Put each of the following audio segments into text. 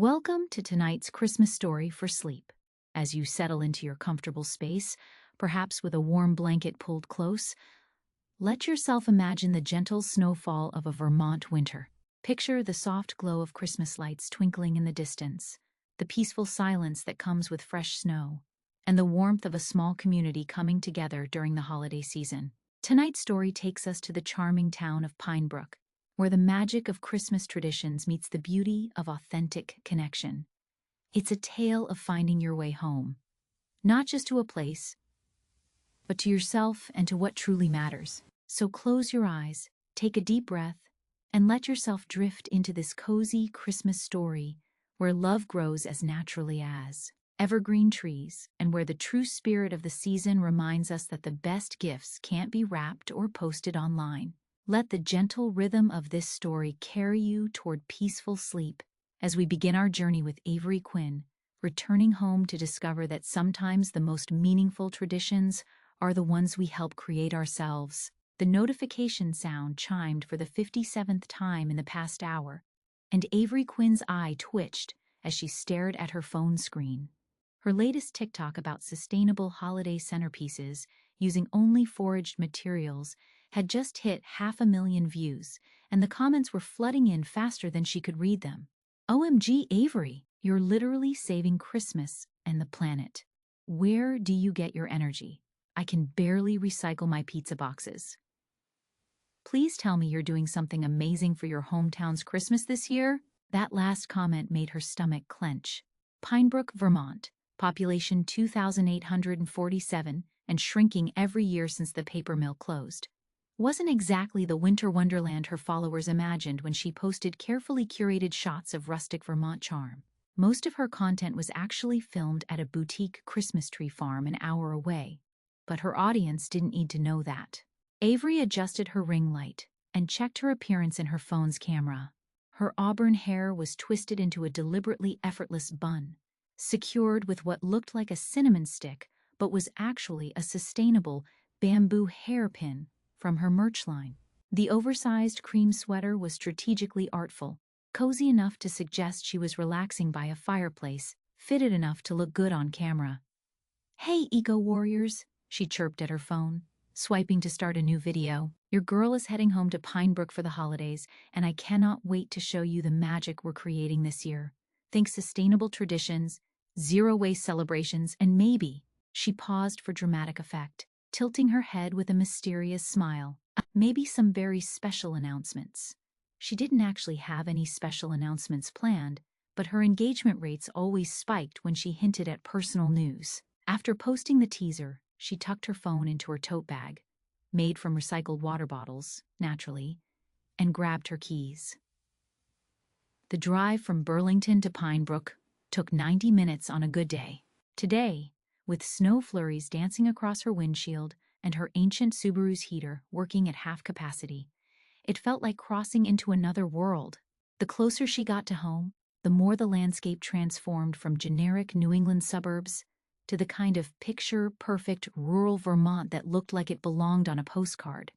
Welcome to tonight's Christmas story for sleep. As you settle into your comfortable space, perhaps with a warm blanket pulled close, let yourself imagine the gentle snowfall of a Vermont winter. Picture the soft glow of Christmas lights twinkling in the distance, the peaceful silence that comes with fresh snow, and the warmth of a small community coming together during the holiday season. Tonight's story takes us to the charming town of Pinebrook, where the magic of Christmas traditions meets the beauty of authentic connection. It's a tale of finding your way home, not just to a place, but to yourself and to what truly matters. So close your eyes, take a deep breath, and let yourself drift into this cozy Christmas story where love grows as naturally as evergreen trees, and where the true spirit of the season reminds us that the best gifts can't be wrapped or posted online. Let the gentle rhythm of this story carry you toward peaceful sleep as we begin our journey with Avery Quinn, returning home to discover that sometimes the most meaningful traditions are the ones we help create ourselves. The notification sound chimed for the 57th time in the past hour, and Avery Quinn's eye twitched as she stared at her phone screen. Her latest TikTok about sustainable holiday centerpieces using only foraged materials had just hit 500,000 views, and the comments were flooding in faster than she could read them. OMG, Avery, you're literally saving Christmas and the planet. Where do you get your energy? I can barely recycle my pizza boxes. Please tell me you're doing something amazing for your hometown's Christmas this year. That last comment made her stomach clench. Pinebrook, Vermont, population 2,847 and shrinking every year since the paper mill closed, wasn't exactly the winter wonderland her followers imagined when she posted carefully curated shots of rustic Vermont charm. Most of her content was actually filmed at a boutique Christmas tree farm an hour away, but her audience didn't need to know that. Avery adjusted her ring light and checked her appearance in her phone's camera. Her auburn hair was twisted into a deliberately effortless bun, secured with what looked like a cinnamon stick but was actually a sustainable bamboo hairpin from her merch line. The oversized cream sweater was strategically artful, cozy enough to suggest she was relaxing by a fireplace, fitted enough to look good on camera. "Hey, eco-warriors," she chirped at her phone, swiping to start a new video. "Your girl is heading home to Pinebrook for the holidays, and I cannot wait to show you the magic we're creating this year. Think sustainable traditions, zero-waste celebrations, and maybe," she paused for dramatic effect, tilting her head with a mysterious smile, "maybe some very special announcements." She didn't actually have any special announcements planned, but her engagement rates always spiked when she hinted at personal news. After posting the teaser, she tucked her phone into her tote bag, made from recycled water bottles, naturally, and grabbed her keys. The drive from Burlington to Pinebrook took 90 minutes on a good day. Today, with snow flurries dancing across her windshield and her ancient Subaru's heater working at half capacity, it felt like crossing into another world. The closer she got to home, the more the landscape transformed from generic New England suburbs to the kind of picture-perfect rural Vermont that looked like it belonged on a postcard.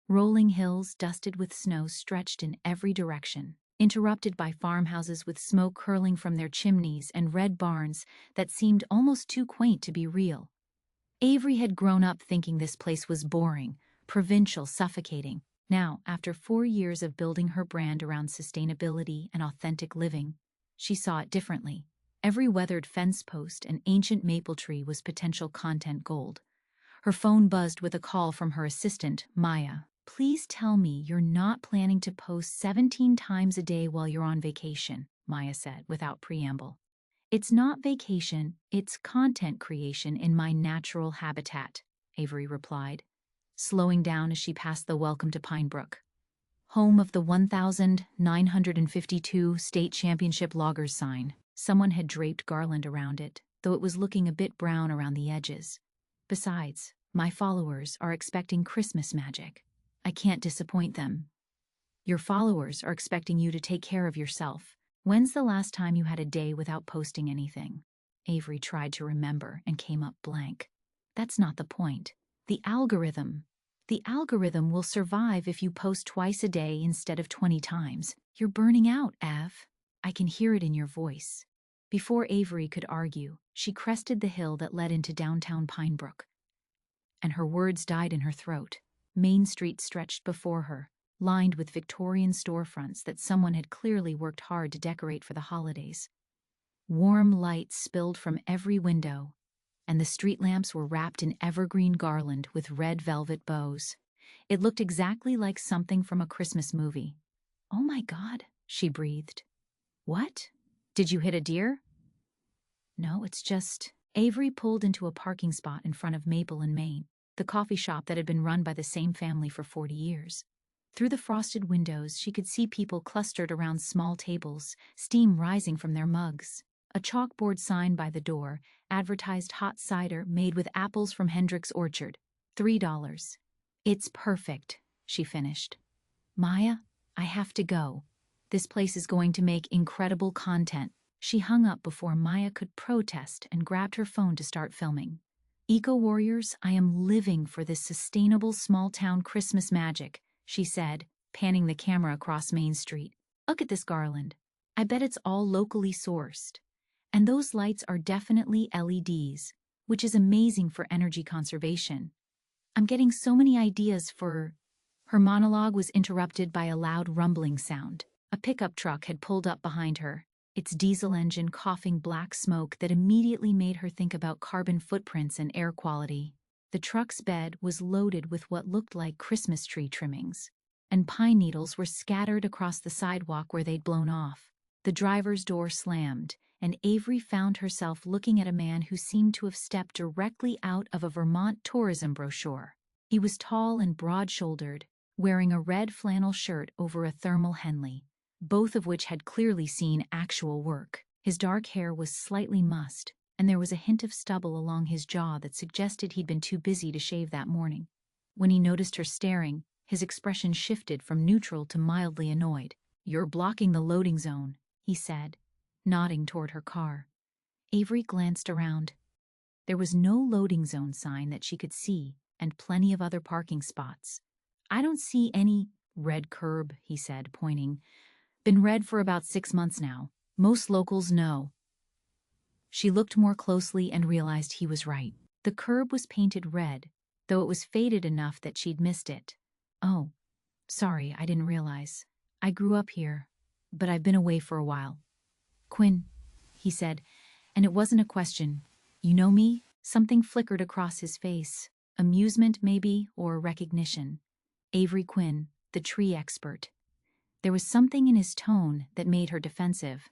Rolling hills dusted with snow stretched in every direction, interrupted by farmhouses with smoke curling from their chimneys and red barns that seemed almost too quaint to be real. Avery had grown up thinking this place was boring, provincial, suffocating. Now, after 4 years of building her brand around sustainability and authentic living, she saw it differently. Every weathered fence post and ancient maple tree was potential content gold. Her phone buzzed with a call from her assistant, Maya. "Please tell me you're not planning to post 17 times a day while you're on vacation," Maya said without preamble. "It's not vacation, it's content creation in my natural habitat," Avery replied, slowing down as she passed the "Welcome to Pinebrook," home of the 1,952 state championship loggers sign. Someone had draped garland around it, though it was looking a bit brown around the edges. "Besides, my followers are expecting Christmas magic. I can't disappoint them." "Your followers are expecting you to take care of yourself. When's the last time you had a day without posting anything?" Avery tried to remember and came up blank. "That's not the point. The algorithm will survive if you post twice a day instead of 20 times. You're burning out, Av. I can hear it in your voice." Before Avery could argue, she crested the hill that led into downtown Pinebrook, and her words died in her throat. Main Street stretched before her, lined with Victorian storefronts that someone had clearly worked hard to decorate for the holidays. Warm light spilled from every window, and the street lamps were wrapped in evergreen garland with red velvet bows. It looked exactly like something from a Christmas movie. "Oh my God," she breathed. "What? Did you hit a deer?" "No, it's just—" Avery pulled into a parking spot in front of Maple and Main, the coffee shop that had been run by the same family for 40 years. Through the frosted windows, she could see people clustered around small tables, steam rising from their mugs. A chalkboard sign by the door advertised hot cider made with apples from Hendrick's orchard, $3. "It's perfect," she finished. "Maya, I have to go. This place is going to make incredible content." She hung up before Maya could protest and grabbed her phone to start filming. "Eco-warriors, I am living for this sustainable small-town Christmas magic," she said, panning the camera across Main Street. "Look at this garland. I bet it's all locally sourced. And those lights are definitely LEDs, which is amazing for energy conservation. I'm getting so many ideas for—" Her monologue was interrupted by a loud rumbling sound. A pickup truck had pulled up behind her, its diesel engine coughing black smoke that immediately made her think about carbon footprints and air quality. The truck's bed was loaded with what looked like Christmas tree trimmings, and pine needles were scattered across the sidewalk where they'd blown off. The driver's door slammed, and Avery found herself looking at a man who seemed to have stepped directly out of a Vermont tourism brochure. He was tall and broad-shouldered, wearing a red flannel shirt over a thermal Henley, both of which had clearly seen actual work. His dark hair was slightly mussed, and there was a hint of stubble along his jaw that suggested he'd been too busy to shave that morning. When he noticed her staring, his expression shifted from neutral to mildly annoyed. "You're blocking the loading zone," he said, nodding toward her car. Avery glanced around. There was no loading zone sign that she could see, and plenty of other parking spots. "I don't see any—" "Red curb," he said, pointing. "Been red for about 6 months now. Most locals know." She looked more closely and realized he was right. The curb was painted red, though it was faded enough that she'd missed it. "Oh, sorry, I didn't realize. I grew up here, but I've been away for a while." "Quinn," he said, and it wasn't a question. "You know me?" Something flickered across his face. Amusement, maybe, or recognition. Avery Quinn, the tree expert. There was something in his tone that made her defensive.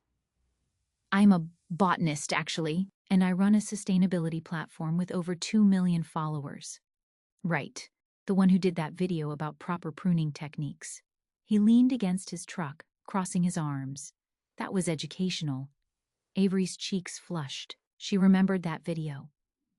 "I'm a botanist, actually, and I run a sustainability platform with over 2 million followers." "Right, the one who did that video about proper pruning techniques." He leaned against his truck, crossing his arms. "That was educational." Avery's cheeks flushed. She remembered that video.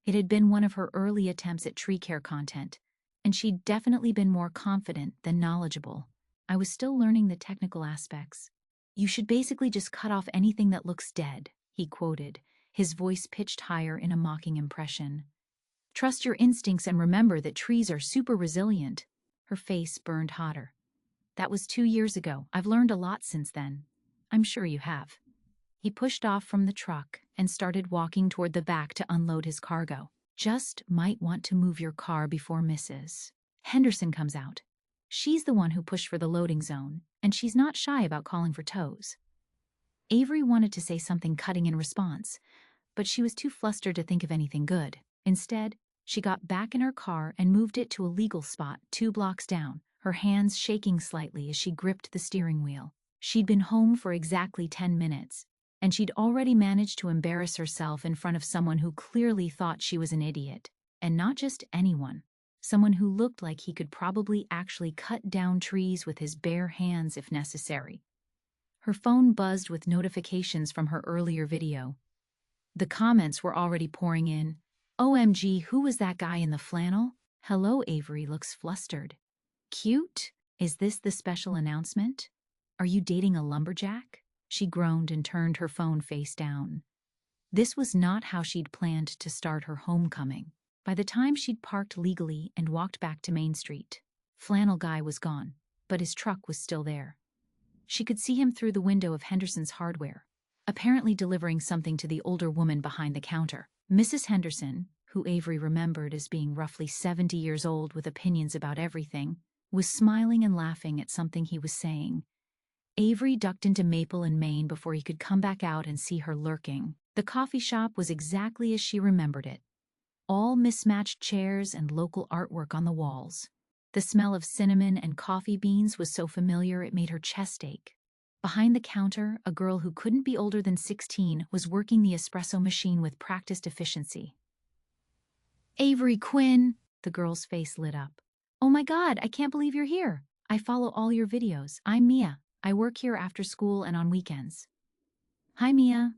It had been one of her early attempts at tree care content, and she'd definitely been more confident than knowledgeable. "I was still learning the technical aspects. You should basically just cut off anything that looks dead," he quoted, his voice pitched higher in a mocking impression. "Trust your instincts and remember that trees are super resilient." Her face burned hotter. "That was 2 years ago. I've learned a lot since then." "I'm sure you have." He pushed off from the truck and started walking toward the back to unload his cargo. "Just might want to move your car before Mrs. Henderson comes out. She's the one who pushed for the loading zone, and she's not shy about calling for tows." Avery wanted to say something cutting in response, but she was too flustered to think of anything good. Instead, she got back in her car and moved it to a legal spot 2 blocks down, her hands shaking slightly as she gripped the steering wheel. She'd been home for exactly 10 minutes, and she'd already managed to embarrass herself in front of someone who clearly thought she was an idiot. And not just anyone. Someone who looked like he could probably actually cut down trees with his bare hands if necessary. Her phone buzzed with notifications from her earlier video. The comments were already pouring in. "OMG, who was that guy in the flannel? Hello, Avery looks flustered. Cute? Is this the special announcement? Are you dating a lumberjack?" She groaned and turned her phone face down. This was not how she'd planned to start her homecoming. By the time she'd parked legally and walked back to Main Street, Flannel Guy was gone, but his truck was still there. She could see him through the window of Henderson's hardware, apparently delivering something to the older woman behind the counter. Mrs. Henderson, who Avery remembered as being roughly 70 years old with opinions about everything, was smiling and laughing at something he was saying. Avery ducked into Maple and Main before he could come back out and see her lurking. The coffee shop was exactly as she remembered it. All mismatched chairs and local artwork on the walls. The smell of cinnamon and coffee beans was so familiar it made her chest ache. Behind the counter, a girl who couldn't be older than 16 was working the espresso machine with practiced efficiency. "Avery Quinn!" The girl's face lit up. "Oh my God, I can't believe you're here. I follow all your videos. I'm Mia. I work here after school and on weekends." "Hi, Mia."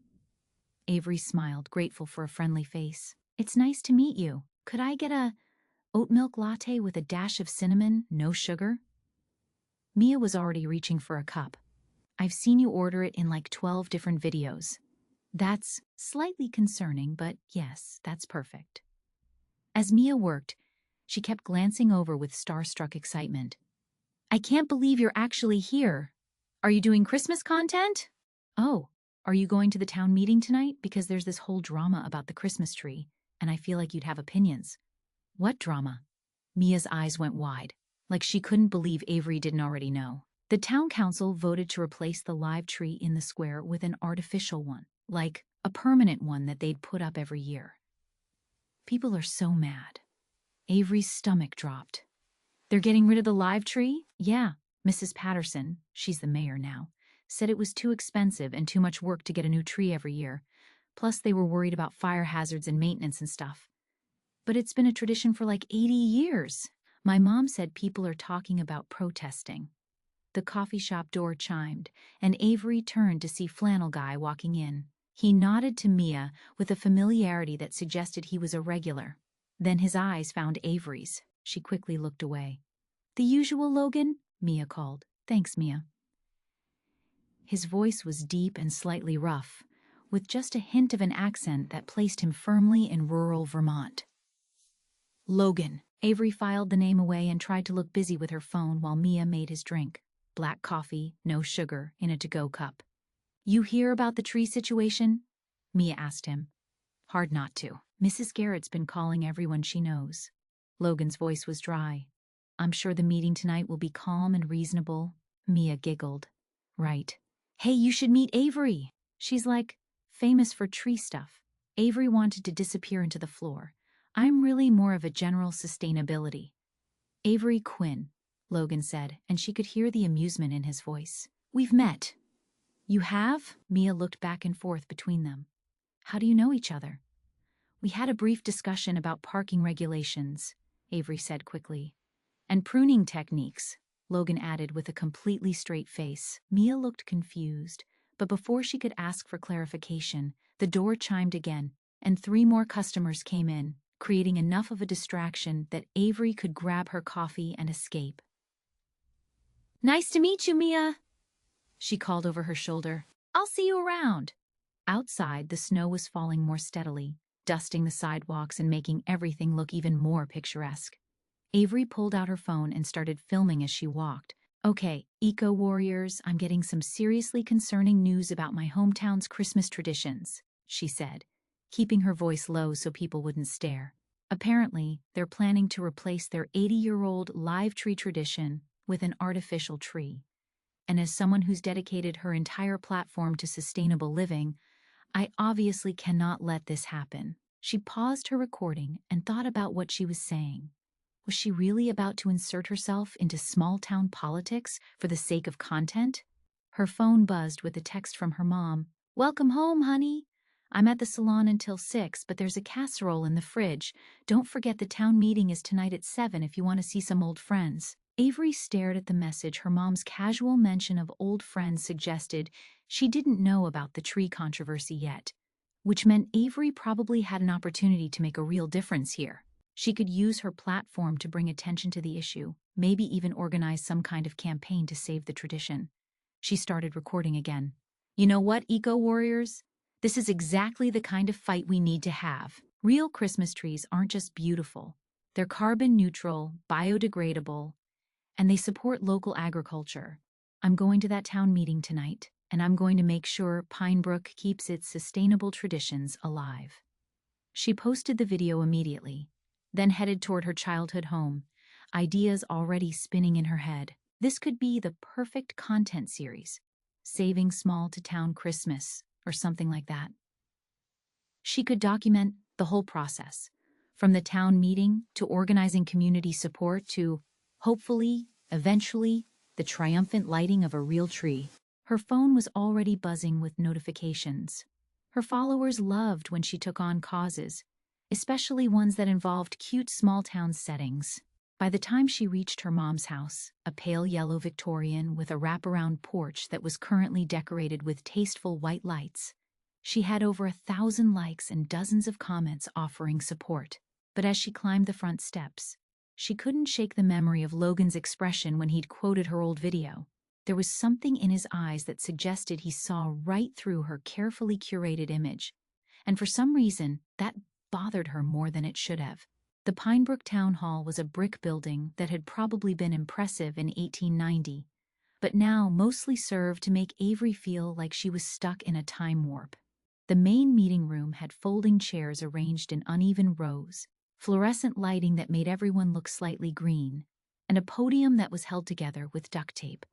Avery smiled, grateful for a friendly face. "It's nice to meet you. Could I get a oat milk latte with a dash of cinnamon, no sugar?" Mia was already reaching for a cup. "I've seen you order it in like 12 different videos." "That's slightly concerning, but yes, that's perfect." As Mia worked, she kept glancing over with starstruck excitement. "I can't believe you're actually here. Are you doing Christmas content?" "Oh, are you going to the town meeting tonight? Because there's this whole drama about the Christmas tree, and I feel like you'd have opinions." "What drama?" Mia's eyes went wide, like she couldn't believe Avery didn't already know. The town council voted to replace the live tree in the square with an artificial one, like a permanent one that they'd put up every year. People are so mad. Avery's stomach dropped. "They're getting rid of the live tree?" "Yeah. Mrs. Patterson, she's the mayor now, said it was too expensive and too much work to get a new tree every year. Plus, they were worried about fire hazards and maintenance and stuff. But it's been a tradition for like 80 years. My mom said people are talking about protesting." The coffee shop door chimed, and Avery turned to see Flannel Guy walking in. He nodded to Mia with a familiarity that suggested he was a regular. Then his eyes found Avery's. She quickly looked away. "The usual, Logan?" Mia called. "Thanks, Mia." His voice was deep and slightly rough, with just a hint of an accent that placed him firmly in rural Vermont. "Logan." Avery filed the name away and tried to look busy with her phone while Mia made his drink. Black coffee, no sugar, in a to-go cup. "You hear about the tree situation?" Mia asked him. "Hard not to. Mrs. Garrett's been calling everyone she knows." Logan's voice was dry. "I'm sure the meeting tonight will be calm and reasonable." Mia giggled. "Right. Hey, you should meet Avery. She's like famous for tree stuff." Avery wanted to disappear into the floor. "I'm really more of a general sustainability." "Avery Quinn," Logan said, and she could hear the amusement in his voice. "We've met." "You have?" Mia looked back and forth between them. "How do you know each other?" "We had a brief discussion about parking regulations," Avery said quickly. "And pruning techniques," Logan added with a completely straight face. Mia looked confused, but before she could ask for clarification, the door chimed again, and 3 more customers came in, creating enough of a distraction that Avery could grab her coffee and escape. "Nice to meet you, Mia," she called over her shoulder. "I'll see you around." Outside, the snow was falling more steadily, dusting the sidewalks and making everything look even more picturesque. Avery pulled out her phone and started filming as she walked. "Okay, eco-warriors, I'm getting some seriously concerning news about my hometown's Christmas traditions," she said, keeping her voice low so people wouldn't stare. Apparently, they're planning to replace their 80-year-old live tree tradition with an artificial tree. And as someone who's dedicated her entire platform to sustainable living, I obviously cannot let this happen. She paused her recording and thought about what she was saying. Was she really about to insert herself into small-town politics for the sake of content? Her phone buzzed with a text from her mom. "Welcome home, honey. I'm at the salon until 6, but there's a casserole in the fridge. Don't forget the town meeting is tonight at 7 if you want to see some old friends." Avery stared at the message. Her mom's casual mention of old friends suggested she didn't know about the tree controversy yet, which meant Avery probably had an opportunity to make a real difference here. She could use her platform to bring attention to the issue, maybe even organize some kind of campaign to save the tradition. She started recording again. "You know what, eco-warriors? This is exactly the kind of fight we need to have. Real Christmas trees aren't just beautiful. They're carbon neutral, biodegradable, and they support local agriculture. I'm going to that town meeting tonight, and I'm going to make sure Pinebrook keeps its sustainable traditions alive. She posted the video immediately, then headed toward her childhood home, ideas already spinning in her head. This could be the perfect content series, Saving Small to Town Christmas, or something like that. She could document the whole process, from the town meeting to organizing community support to, hopefully, eventually, the triumphant lighting of a real tree. Her phone was already buzzing with notifications. Her followers loved when she took on causes, especially ones that involved cute small-town settings. By the time she reached her mom's house, a pale yellow Victorian with a wraparound porch that was currently decorated with tasteful white lights, she had over 1,000 likes and dozens of comments offering support. But as she climbed the front steps, she couldn't shake the memory of Logan's expression when he'd quoted her old video. There was something in his eyes that suggested he saw right through her carefully curated image, and for some reason, that bothered her more than it should have. The Pinebrook Town Hall was a brick building that had probably been impressive in 1890, but now mostly served to make Avery feel like she was stuck in a time warp. The main meeting room had folding chairs arranged in uneven rows, fluorescent lighting that made everyone look slightly green, and a podium that was held together with duct tape.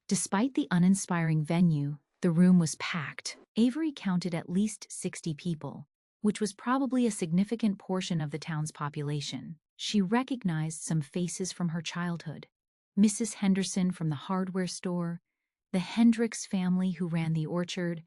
Despite the uninspiring venue, the room was packed. Avery counted at least 60 people, which was probably a significant portion of the town's population. She recognized some faces from her childhood. Mrs. Henderson from the hardware store, the Hendricks family who ran the orchard,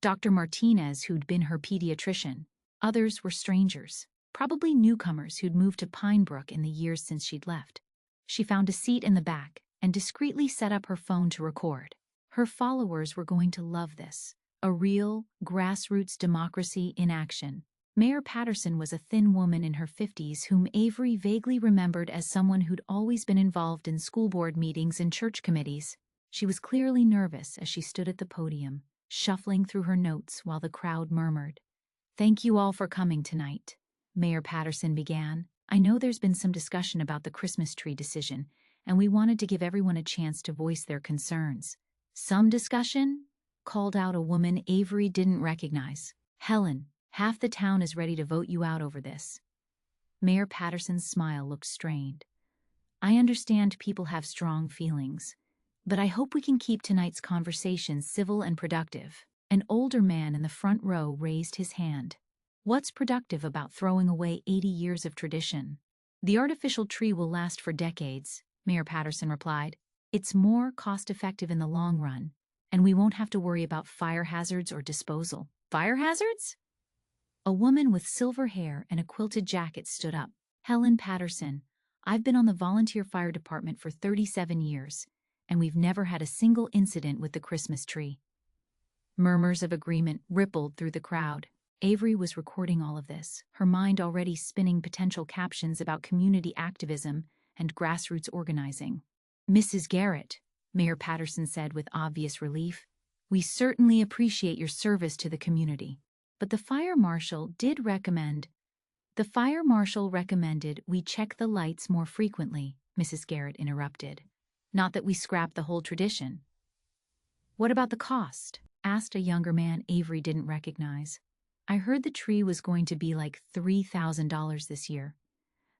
Dr. Martinez who'd been her pediatrician. Others were strangers, probably newcomers who'd moved to Pinebrook in the years since she'd left. She found a seat in the back and discreetly set up her phone to record. Her followers were going to love this. A real, grassroots democracy in action. Mayor Patterson was a thin woman in her 50s whom Avery vaguely remembered as someone who'd always been involved in school board meetings and church committees. She was clearly nervous as she stood at the podium, shuffling through her notes while the crowd murmured. "Thank you all for coming tonight," Mayor Patterson began. "I know there's been some discussion about the Christmas tree decision, and we wanted to give everyone a chance to voice their concerns." "Some discussion?" called out a woman Avery didn't recognize. "Helen, half the town is ready to vote you out over this." Mayor Patterson's smile looked strained. "I understand people have strong feelings, but I hope we can keep tonight's conversation civil and productive." An older man in the front row raised his hand. "What's productive about throwing away 80 years of tradition?" "The artificial tree will last for decades," Mayor Patterson replied. "It's more cost-effective in the long run, and we won't have to worry about fire hazards or disposal." "Fire hazards?" A woman with silver hair and a quilted jacket stood up. "Helen Patterson, I've been on the volunteer fire department for 37 years, and we've never had a single incident with the Christmas tree." Murmurs of agreement rippled through the crowd. Avery was recording all of this, her mind already spinning potential captions about community activism and grassroots organizing. "Mrs. Garrett," Mayor Patterson said with obvious relief, "we certainly appreciate your service to the community. But the fire marshal recommended we check the lights more frequently," Mrs. Garrett interrupted. "Not that we scrap the whole tradition." "What about the cost?" asked a younger man Avery didn't recognize. "I heard the tree was going to be like $3,000 this year."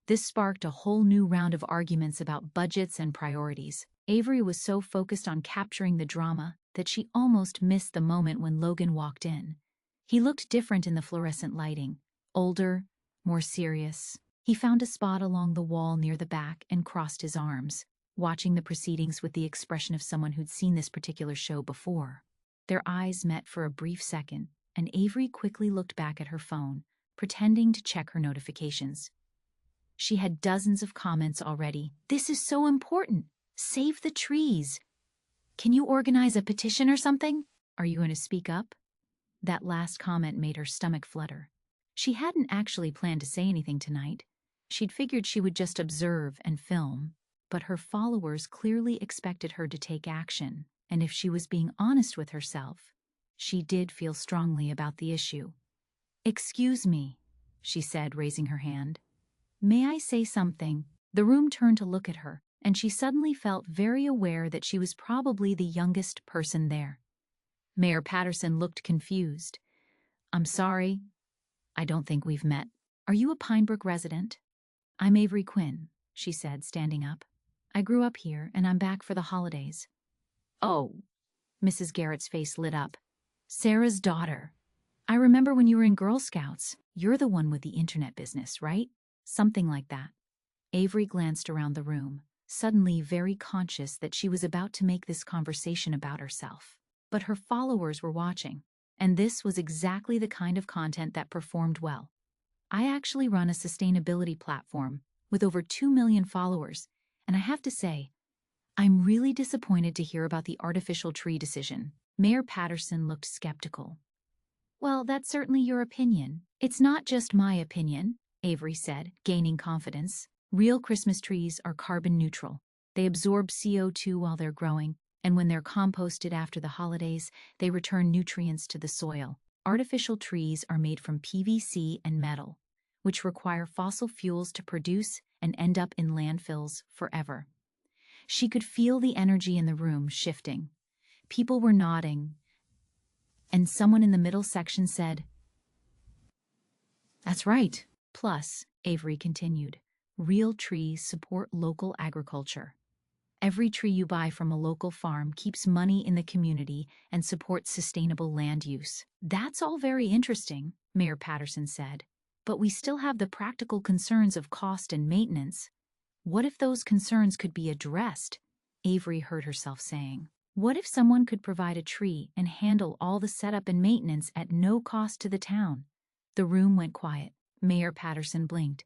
This sparked a whole new round of arguments about budgets and priorities. Avery was so focused on capturing the drama that she almost missed the moment when Logan walked in. He looked different in the fluorescent lighting, older, more serious. He found a spot along the wall near the back and crossed his arms, watching the proceedings with the expression of someone who'd seen this particular show before. Their eyes met for a brief second, and Avery quickly looked back at her phone, pretending to check her notifications. She had dozens of comments already. "This is so important. Save the trees. Can you organize a petition or something? Are you going to speak up?" That last comment made her stomach flutter. She hadn't actually planned to say anything tonight. She'd figured she would just observe and film, but her followers clearly expected her to take action, and if she was being honest with herself, she did feel strongly about the issue. "Excuse me," she said, raising her hand. "May I say something?" The room turned to look at her, and she suddenly felt very aware that she was probably the youngest person there. Mayor Patterson looked confused. "I'm sorry, I don't think we've met. Are you a Pinebrook resident?" "I'm Avery Quinn," she said, standing up. "I grew up here, and I'm back for the holidays." "Oh," Mrs. Garrett's face lit up. "Sarah's daughter. I remember when you were in Girl Scouts. You're the one with the internet business, right?" "Something like that." Avery glanced around the room, suddenly very conscious that she was about to make this conversation about herself. But her followers were watching, and this was exactly the kind of content that performed well. "I actually run a sustainability platform with over 2 million followers, and I have to say, I'm really disappointed to hear about the artificial tree decision." Mayor Patterson looked skeptical. "Well, that's certainly your opinion. It's not just my opinion," Avery said, gaining confidence. "Real Christmas trees are carbon neutral. They absorb CO2 while they're growing, and when they're composted after the holidays, they return nutrients to the soil. Artificial trees are made from PVC and metal, which require fossil fuels to produce and end up in landfills forever." She could feel the energy in the room shifting. People were nodding, and someone in the middle section said, "That's right." "Plus," Avery continued, "real trees support local agriculture. Every tree you buy from a local farm keeps money in the community and supports sustainable land use." "That's all very interesting," Mayor Patterson said, "but we still have the practical concerns of cost and maintenance. What if those concerns could be addressed?" Avery heard herself saying. "What if someone could provide a tree and handle all the setup and maintenance at no cost to the town?" The room went quiet. Mayor Patterson blinked.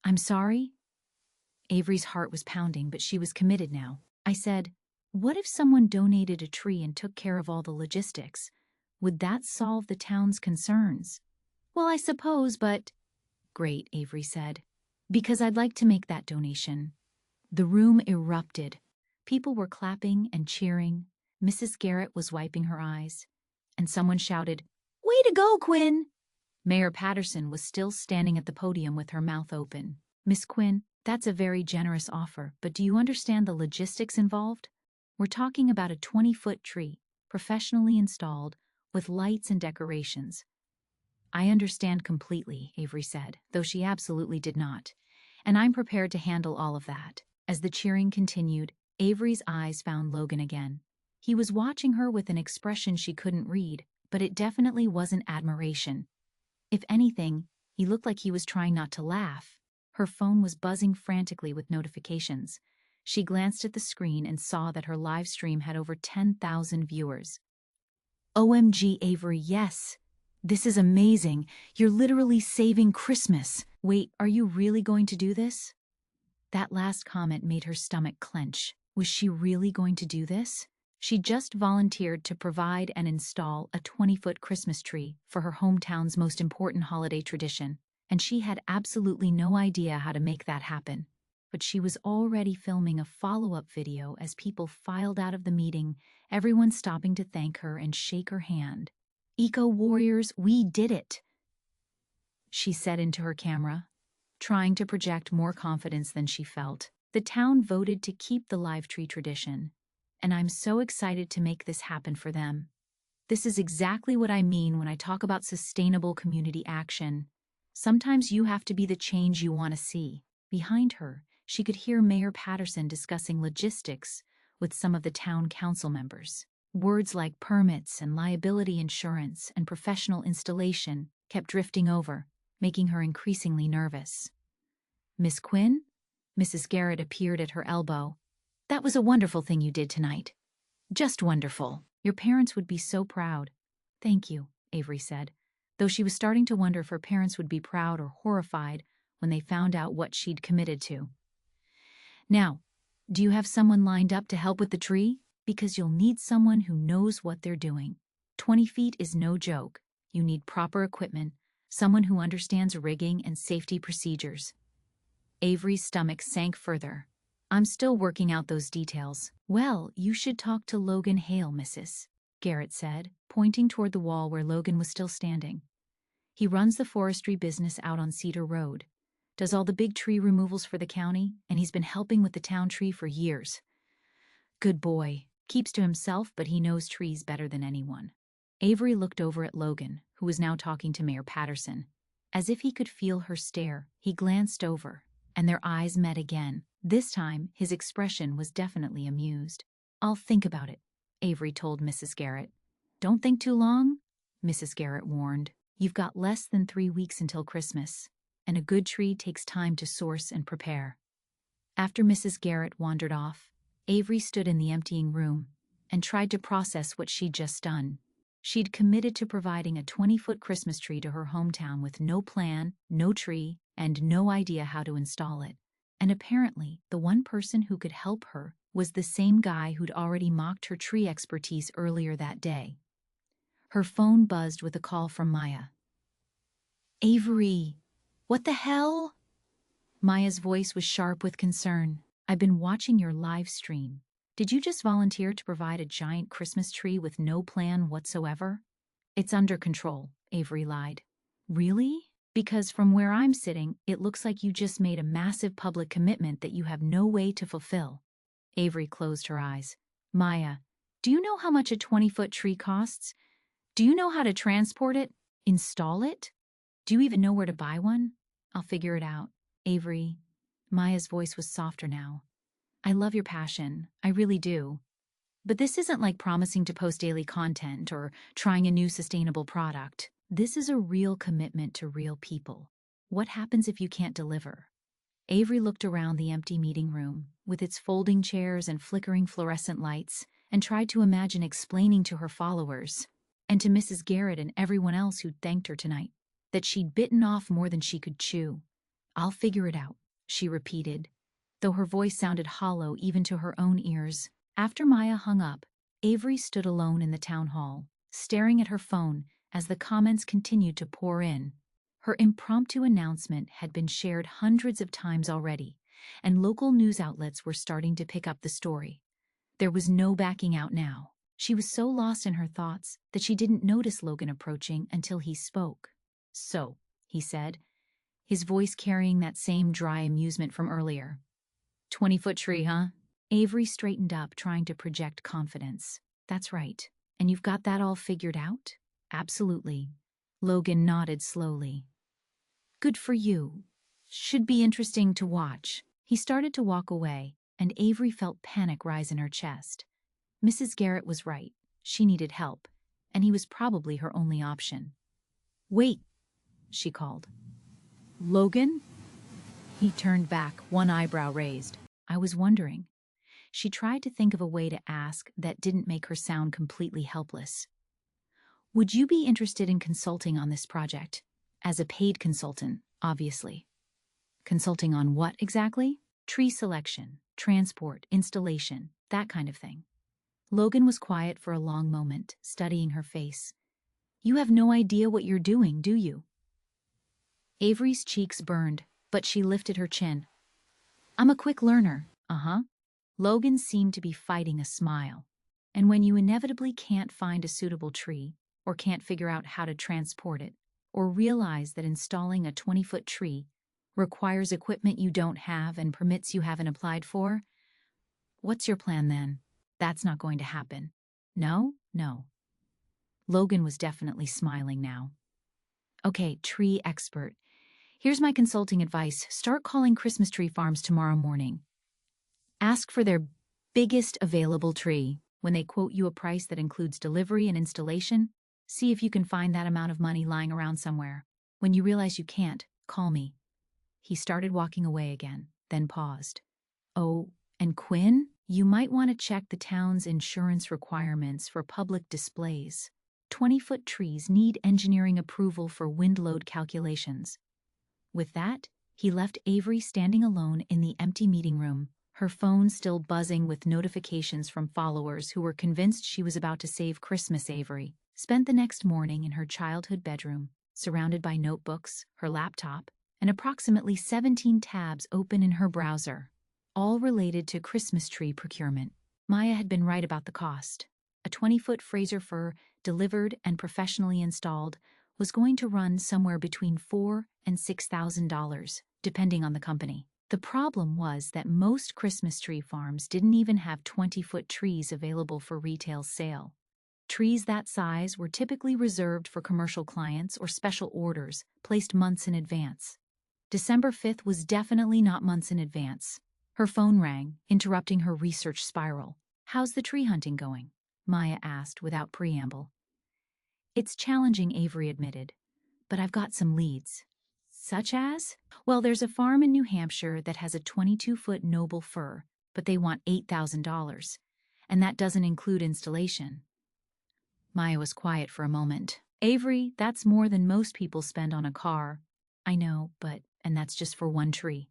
"I'm sorry?" Avery's heart was pounding, but she was committed now. "I said, what if someone donated a tree and took care of all the logistics? Would that solve the town's concerns?" "Well, I suppose, but—" "Great," Avery said, "because I'd like to make that donation." The room erupted. People were clapping and cheering. Mrs. Garrett was wiping her eyes. And someone shouted, "Way to go, Quinn!" Mayor Patterson was still standing at the podium with her mouth open. "Miss Quinn, that's a very generous offer, but do you understand the logistics involved? We're talking about a 20-foot tree, professionally installed, with lights and decorations." "I understand completely," Avery said, though she absolutely did not. "And I'm prepared to handle all of that." As the cheering continued, Avery's eyes found Logan again. He was watching her with an expression she couldn't read, but it definitely wasn't admiration. If anything, he looked like he was trying not to laugh. Her phone was buzzing frantically with notifications. She glanced at the screen and saw that her live stream had over 10,000 viewers. "OMG, Avery, yes! This is amazing. You're literally saving Christmas. Wait, are you really going to do this?" That last comment made her stomach clench. Was she really going to do this? She just volunteered to provide and install a 20-foot Christmas tree for her hometown's most important holiday tradition, and she had absolutely no idea how to make that happen. But she was already filming a follow-up video as people filed out of the meeting, everyone stopping to thank her and shake her hand. "Eco-warriors, we did it," she said into her camera, trying to project more confidence than she felt. "The town voted to keep the live tree tradition, and I'm so excited to make this happen for them. This is exactly what I mean when I talk about sustainable community action. Sometimes you have to be the change you want to see." Behind her, she could hear Mayor Patterson discussing logistics with some of the town council members. Words like permits and liability insurance and professional installation kept drifting over, making her increasingly nervous. "Miss Quinn?" Mrs. Garrett appeared at her elbow. "That was a wonderful thing you did tonight. Just wonderful. Your parents would be so proud." "Thank you," Avery said, though she was starting to wonder if her parents would be proud or horrified when they found out what she'd committed to. "Now, do you have someone lined up to help with the tree? Because you'll need someone who knows what they're doing. 20 feet is no joke. You need proper equipment, someone who understands rigging and safety procedures." Avery's stomach sank further. "I'm still working out those details." "Well, you should talk to Logan Hale, Mrs. Garrett said, pointing toward the wall where Logan was still standing. "He runs the forestry business out on Cedar Road. Does all the big tree removals for the county, and he's been helping with the town tree for years. Good boy. Keeps to himself, but he knows trees better than anyone. Avery looked over at Logan, who was now talking to Mayor Patterson. As if he could feel her stare, he glanced over, and their eyes met again. This time, his expression was definitely amused. I'll think about it, Avery told Mrs. Garrett. Don't think too long, Mrs. Garrett warned. You've got less than 3 weeks until Christmas, and a good tree takes time to source and prepare. After Mrs. Garrett wandered off, Avery stood in the emptying room and tried to process what she'd just done. She'd committed to providing a 20-foot Christmas tree to her hometown with no plan, no tree, and no idea how to install it. And apparently, the one person who could help her was the same guy who'd already mocked her tree expertise earlier that day. Her phone buzzed with a call from Maya. Avery, what the hell? Maya's voice was sharp with concern. I've been watching your live stream. Did you just volunteer to provide a giant Christmas tree with no plan whatsoever? It's under control, Avery lied. Really? Because from where I'm sitting, it looks like you just made a massive public commitment that you have no way to fulfill. Avery closed her eyes. Maya, do you know how much a 20-foot tree costs? Do you know how to transport it? Install it? Do you even know where to buy one? I'll figure it out. Avery. Maya's voice was softer now. I love your passion. I really do. But this isn't like promising to post daily content or trying a new sustainable product. This is a real commitment to real people. What happens if you can't deliver? Avery looked around the empty meeting room, with its folding chairs and flickering fluorescent lights, and tried to imagine explaining to her followers, and to Mrs. Garrett and everyone else who'd thanked her tonight, that she'd bitten off more than she could chew. I'll figure it out, she repeated, though her voice sounded hollow even to her own ears. After Maya hung up, Avery stood alone in the town hall, staring at her phone as the comments continued to pour in. Her impromptu announcement had been shared hundreds of times already, and local news outlets were starting to pick up the story. There was no backing out now. She was so lost in her thoughts that she didn't notice Logan approaching until he spoke. So, he said, his voice carrying that same dry amusement from earlier. 20-foot tree, huh? Avery straightened up, trying to project confidence. That's right. And you've got that all figured out? Absolutely. Logan nodded slowly. Good for you. Should be interesting to watch. He started to walk away, and Avery felt panic rise in her chest. Mrs. Garrett was right. She needed help, and he was probably her only option. Wait, she called. Logan? He turned back, one eyebrow raised. I was wondering. She tried to think of a way to ask that didn't make her sound completely helpless. Would you be interested in consulting on this project? As a paid consultant, obviously. Consulting on what exactly? Tree selection, transport, installation, that kind of thing. Logan was quiet for a long moment, studying her face. You have no idea what you're doing, do you? Avery's cheeks burned, but she lifted her chin. I'm a quick learner, Logan seemed to be fighting a smile. And when you inevitably can't find a suitable tree, or can't figure out how to transport it, or realize that installing a 20-foot tree requires equipment you don't have and permits you haven't applied for, what's your plan then? That's not going to happen. No. Logan was definitely smiling now. Okay, tree expert. Here's my consulting advice. Start calling Christmas tree farms tomorrow morning. Ask for their biggest available tree. When they quote you a price that includes delivery and installation, see if you can find that amount of money lying around somewhere. When you realize you can't, call me. He started walking away again, then paused. Oh, and Quinn, you might want to check the town's insurance requirements for public displays. 20-foot trees need engineering approval for wind load calculations. With that, he left Avery standing alone in the empty meeting room, her phone still buzzing with notifications from followers who were convinced she was about to save Christmas. Avery spent the next morning in her childhood bedroom, surrounded by notebooks, her laptop, and approximately 17 tabs open in her browser, all related to Christmas tree procurement. Maya had been right about the cost. A 20-foot Fraser fir, delivered and professionally installed, was going to run somewhere between $4,000 and $6,000, depending on the company. The problem was that most Christmas tree farms didn't even have 20-foot trees available for retail sale. Trees that size were typically reserved for commercial clients or special orders placed months in advance. December 5th was definitely not months in advance. Her phone rang, interrupting her research spiral. "How's the tree hunting going?" Maya asked without preamble. "It's challenging," Avery admitted, "but I've got some leads." "Such as?" "Well, there's a farm in New Hampshire that has a 22-foot noble fir, but they want $8,000, and that doesn't include installation." Maya was quiet for a moment. "Avery, that's more than most people spend on a car." "I know, and that's just for one tree."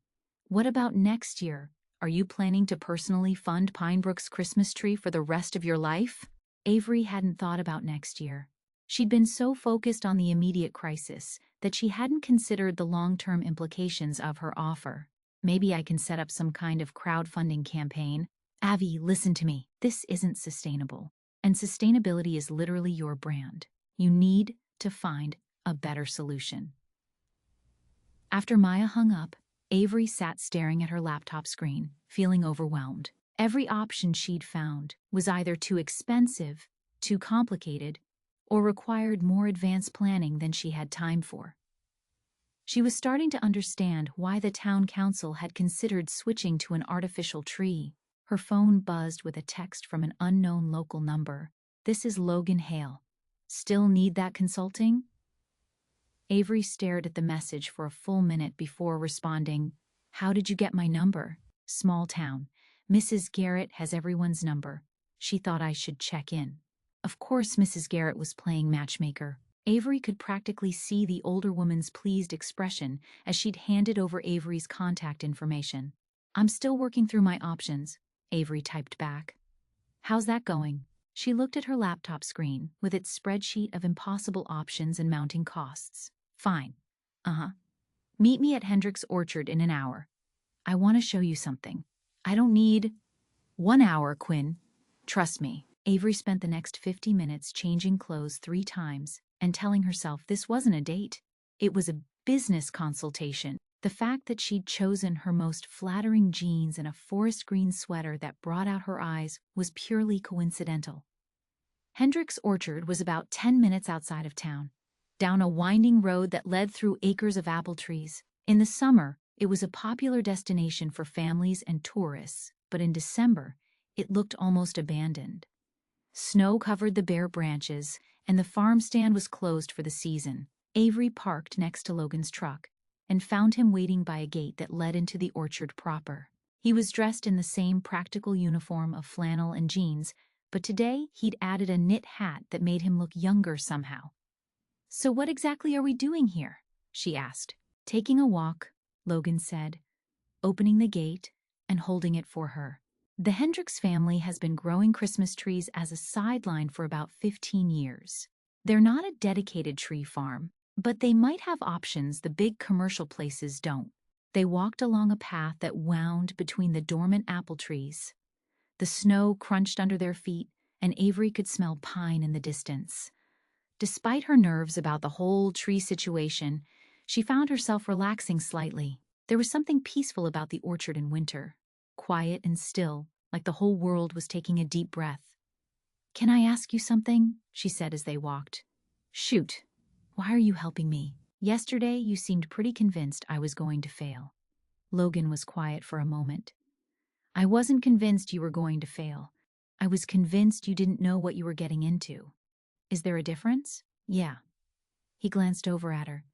"What about next year? Are you planning to personally fund Pinebrook's Christmas tree for the rest of your life?" Avery hadn't thought about next year. She'd been so focused on the immediate crisis that she hadn't considered the long-term implications of her offer. "Maybe I can set up some kind of crowdfunding campaign." "Avi, listen to me. This isn't sustainable. And sustainability is literally your brand. You need to find a better solution." After Maya hung up, Avery sat staring at her laptop screen, feeling overwhelmed. Every option she'd found was either too expensive, too complicated, or required more advanced planning than she had time for. She was starting to understand why the town council had considered switching to an artificial tree. Her phone buzzed with a text from an unknown local number. "This is Logan Hale. Still need that consulting?" Avery stared at the message for a full minute before responding. "How did you get my number?" "Small town. Mrs. Garrett has everyone's number. She thought I should check in." Of course Mrs. Garrett was playing matchmaker. Avery could practically see the older woman's pleased expression as she'd handed over Avery's contact information. "I'm still working through my options," Avery typed back. "How's that going?" She looked at her laptop screen with its spreadsheet of impossible options and mounting costs. "Fine. Meet me at Hendrick's Orchard in an hour. I want to show you something." "I don't need 1 hour, Quinn. Trust me." Avery spent the next 50 minutes changing clothes 3 times and telling herself this wasn't a date. It was a business consultation. The fact that she'd chosen her most flattering jeans and a forest green sweater that brought out her eyes was purely coincidental. Hendrick's Orchard was about 10 minutes outside of town, down a winding road that led through acres of apple trees. In the summer, it was a popular destination for families and tourists, but in December, it looked almost abandoned. Snow covered the bare branches, and the farm stand was closed for the season. Avery parked next to Logan's truck and found him waiting by a gate that led into the orchard proper. He was dressed in the same practical uniform of flannel and jeans, but today he'd added a knit hat that made him look younger somehow. "So what exactly are we doing here?" she asked. "Taking a walk," Logan said, opening the gate and holding it for her. The Hendricks family has been growing Christmas trees as a sideline for about 15 years. They're not a dedicated tree farm, but they might have options the big commercial places don't. They walked along a path that wound between the dormant apple trees. The snow crunched under their feet, and Avery could smell pine in the distance. Despite her nerves about the whole tree situation, she found herself relaxing slightly. There was something peaceful about the orchard in winter, quiet and still, like the whole world was taking a deep breath. "Can I ask you something?" she said as they walked. "Shoot. Why are you helping me?" "Yesterday you seemed pretty convinced I was going to fail." Logan was quiet for a moment. "I wasn't convinced you were going to fail. I was convinced you didn't know what you were getting into." "Is there a difference?" "Yeah." He glanced over at her.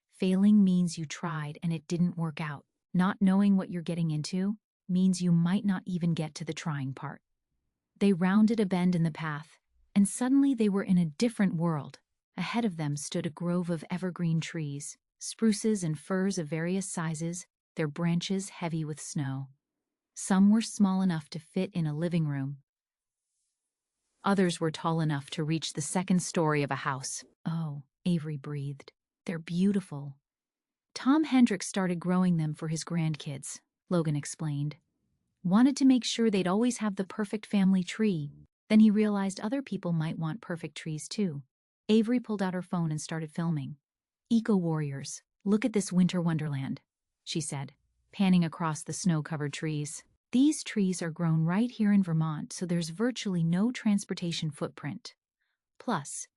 "Failing means you tried and it didn't work out. Not knowing what you're getting into means you might not even get to the trying part." They rounded a bend in the path, and suddenly they were in a different world. Ahead of them stood a grove of evergreen trees, spruces and firs of various sizes, their branches heavy with snow. Some were small enough to fit in a living room. Others were tall enough to reach the second story of a house. "Oh," Avery breathed. "They're beautiful." "Tom Hendricks started growing them for his grandkids," Logan explained. "Wanted to make sure they'd always have the perfect family tree. Then he realized other people might want perfect trees too." Avery pulled out her phone and started filming. "Eco warriors, look at this winter wonderland." she said, panning across the snow-covered trees. These trees are grown right here in Vermont, so there's virtually no transportation footprint. Plus,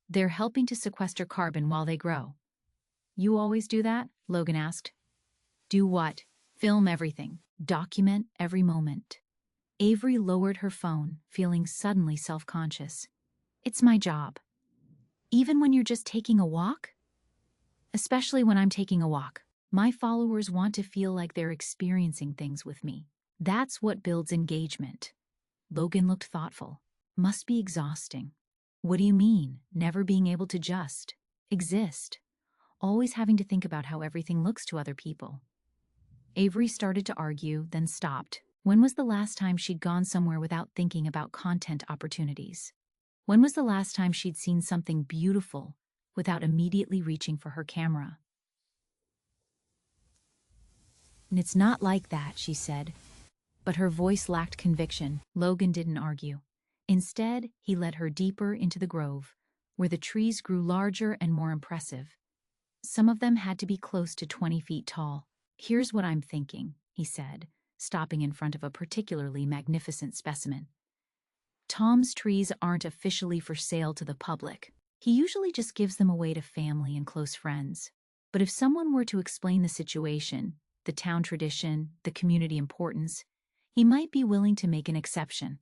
they're helping to sequester carbon while they grow. You always do that? Logan asked. Do what? Film everything. Document every moment. Avery lowered her phone, feeling suddenly self-conscious. It's my job. Even when you're just taking a walk? Especially when I'm taking a walk. My followers want to feel like they're experiencing things with me. That's what builds engagement. Logan looked thoughtful. Must be exhausting. What do you mean, never being able to just exist? Always having to think about how everything looks to other people. Avery started to argue, then stopped. When was the last time she'd gone somewhere without thinking about content opportunities? When was the last time she'd seen something beautiful without immediately reaching for her camera? And it's not like that, she said. But her voice lacked conviction. Logan didn't argue. Instead, he led her deeper into the grove, where the trees grew larger and more impressive. Some of them had to be close to 20 feet tall. Here's what I'm thinking, he said, stopping in front of a particularly magnificent specimen. Tom's trees aren't officially for sale to the public. He usually just gives them away to family and close friends. But if someone were to explain the situation, the town tradition, the community importance, he might be willing to make an exception.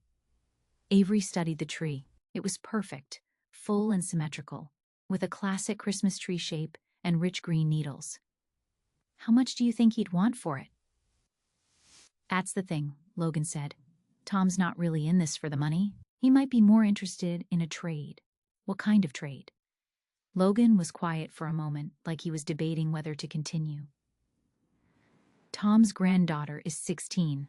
Avery studied the tree. It was perfect, full and symmetrical, with a classic Christmas tree shape and rich green needles. How much do you think he'd want for it? That's the thing, Logan said. Tom's not really in this for the money. He might be more interested in a trade. What kind of trade? Logan was quiet for a moment, like he was debating whether to continue. Tom's granddaughter is 16.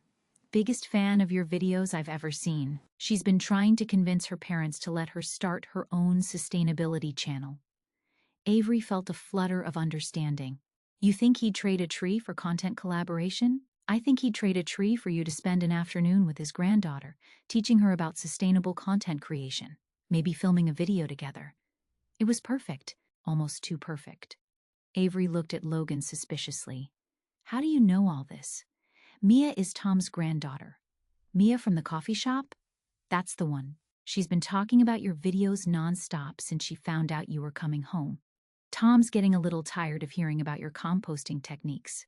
Biggest fan of your videos I've ever seen. She's been trying to convince her parents to let her start her own sustainability channel. Avery felt a flutter of understanding. You think he'd trade a tree for content collaboration? I think he'd trade a tree for you to spend an afternoon with his granddaughter, teaching her about sustainable content creation, maybe filming a video together. It was perfect, almost too perfect. Avery looked at Logan suspiciously. How do you know all this? Mia is Tom's granddaughter. Mia from the coffee shop? That's the one. She's been talking about your videos nonstop since she found out you were coming home. Tom's getting a little tired of hearing about your composting techniques.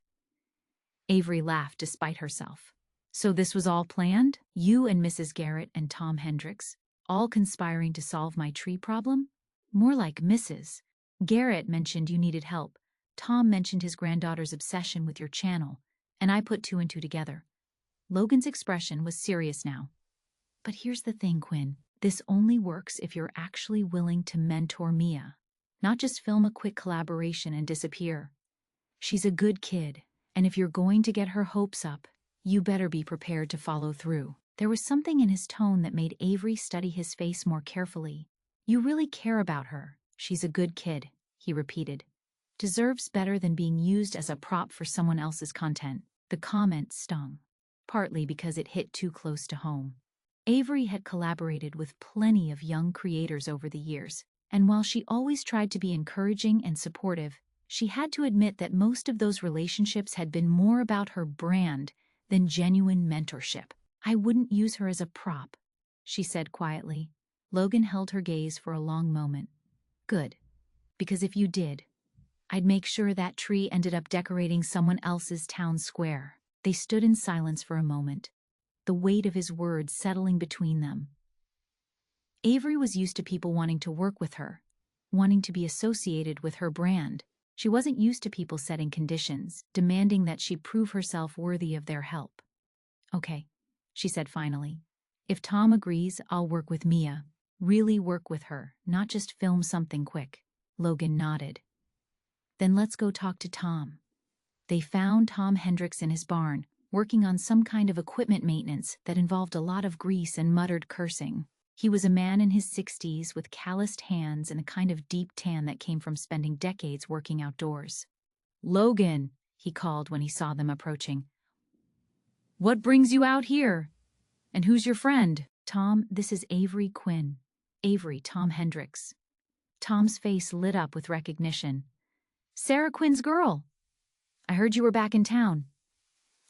Avery laughed despite herself. So this was all planned? You and Mrs. Garrett and Tom Hendricks, all conspiring to solve my tree problem? More like Mrs. Garrett mentioned you needed help. Tom mentioned his granddaughter's obsession with your channel, and I put two and two together. Logan's expression was serious now. But here's the thing, Quinn. This only works if you're actually willing to mentor Mia, not just film a quick collaboration and disappear. She's a good kid, and if you're going to get her hopes up, you better be prepared to follow through. There was something in his tone that made Avery study his face more carefully. You really care about her. She's a good kid, he repeated. Deserves better than being used as a prop for someone else's content. The comment stung, partly because it hit too close to home. Avery had collaborated with plenty of young creators over the years, and while she always tried to be encouraging and supportive, she had to admit that most of those relationships had been more about her brand than genuine mentorship. I wouldn't use her as a prop, she said quietly. Logan held her gaze for a long moment. Good, because if you did, I'd make sure that tree ended up decorating someone else's town square. They stood in silence for a moment, the weight of his words settling between them. Avery was used to people wanting to work with her, wanting to be associated with her brand. She wasn't used to people setting conditions, demanding that she prove herself worthy of their help. Okay, she said finally. If Tom agrees, I'll work with Mia. Really work with her, not just film something quick. Logan nodded. Then let's go talk to Tom. They found Tom Hendricks in his barn, working on some kind of equipment maintenance that involved a lot of grease and muttered cursing. He was a man in his 60s with calloused hands and a kind of deep tan that came from spending decades working outdoors. Logan, he called when he saw them approaching. What brings you out here? And who's your friend? Tom, this is Avery Quinn. Avery, Tom Hendricks. Tom's face lit up with recognition. Sarah Quinn's girl. I heard you were back in town.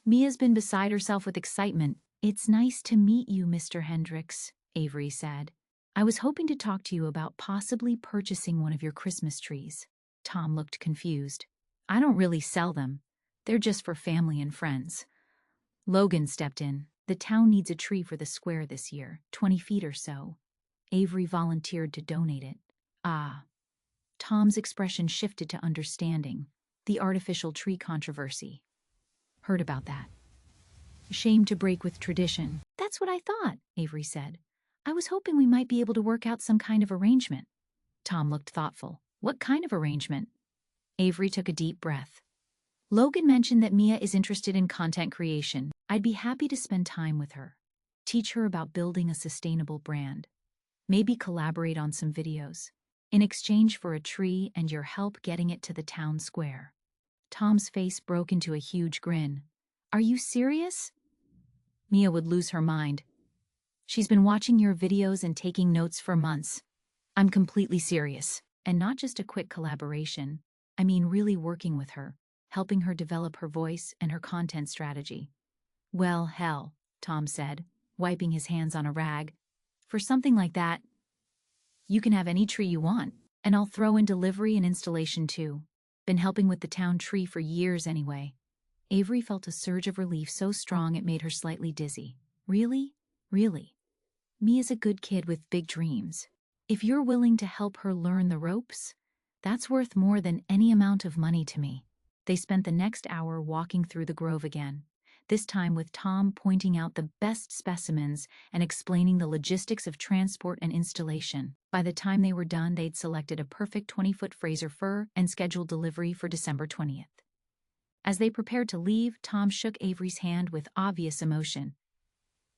Mia's been beside herself with excitement. It's nice to meet you, Mr. Hendricks, Avery said. I was hoping to talk to you about possibly purchasing one of your Christmas trees. Tom looked confused. I don't really sell them. They're just for family and friends. Logan stepped in. The town needs a tree for the square this year, 20 feet or so. Avery volunteered to donate it. Ah. Tom's expression shifted to understanding. The artificial tree controversy. Heard about that. Ashamed to break with tradition. That's what I thought, Avery said. I was hoping we might be able to work out some kind of arrangement. Tom looked thoughtful. What kind of arrangement? Avery took a deep breath. Logan mentioned that Mia is interested in content creation. I'd be happy to spend time with her. Teach her about building a sustainable brand. Maybe collaborate on some videos. In exchange for a tree and your help getting it to the town square. Tom's face broke into a huge grin. Are you serious? Mia would lose her mind. She's been watching your videos and taking notes for months. I'm completely serious. And not just a quick collaboration. I mean really working with her, helping her develop her voice and her content strategy. Well, hell, Tom said, wiping his hands on a rag. For something like that, you can have any tree you want, and I'll throw in delivery and installation too. Been helping with the town tree for years anyway. Avery felt a surge of relief so strong it made her slightly dizzy. Really? Really? Mia's a good kid with big dreams. If you're willing to help her learn the ropes, that's worth more than any amount of money to me. They spent the next hour walking through the grove again, this time with Tom pointing out the best specimens and explaining the logistics of transport and installation. By the time they were done, they'd selected a perfect 20-foot Fraser fir and scheduled delivery for December 20th. As they prepared to leave, Tom shook Avery's hand with obvious emotion.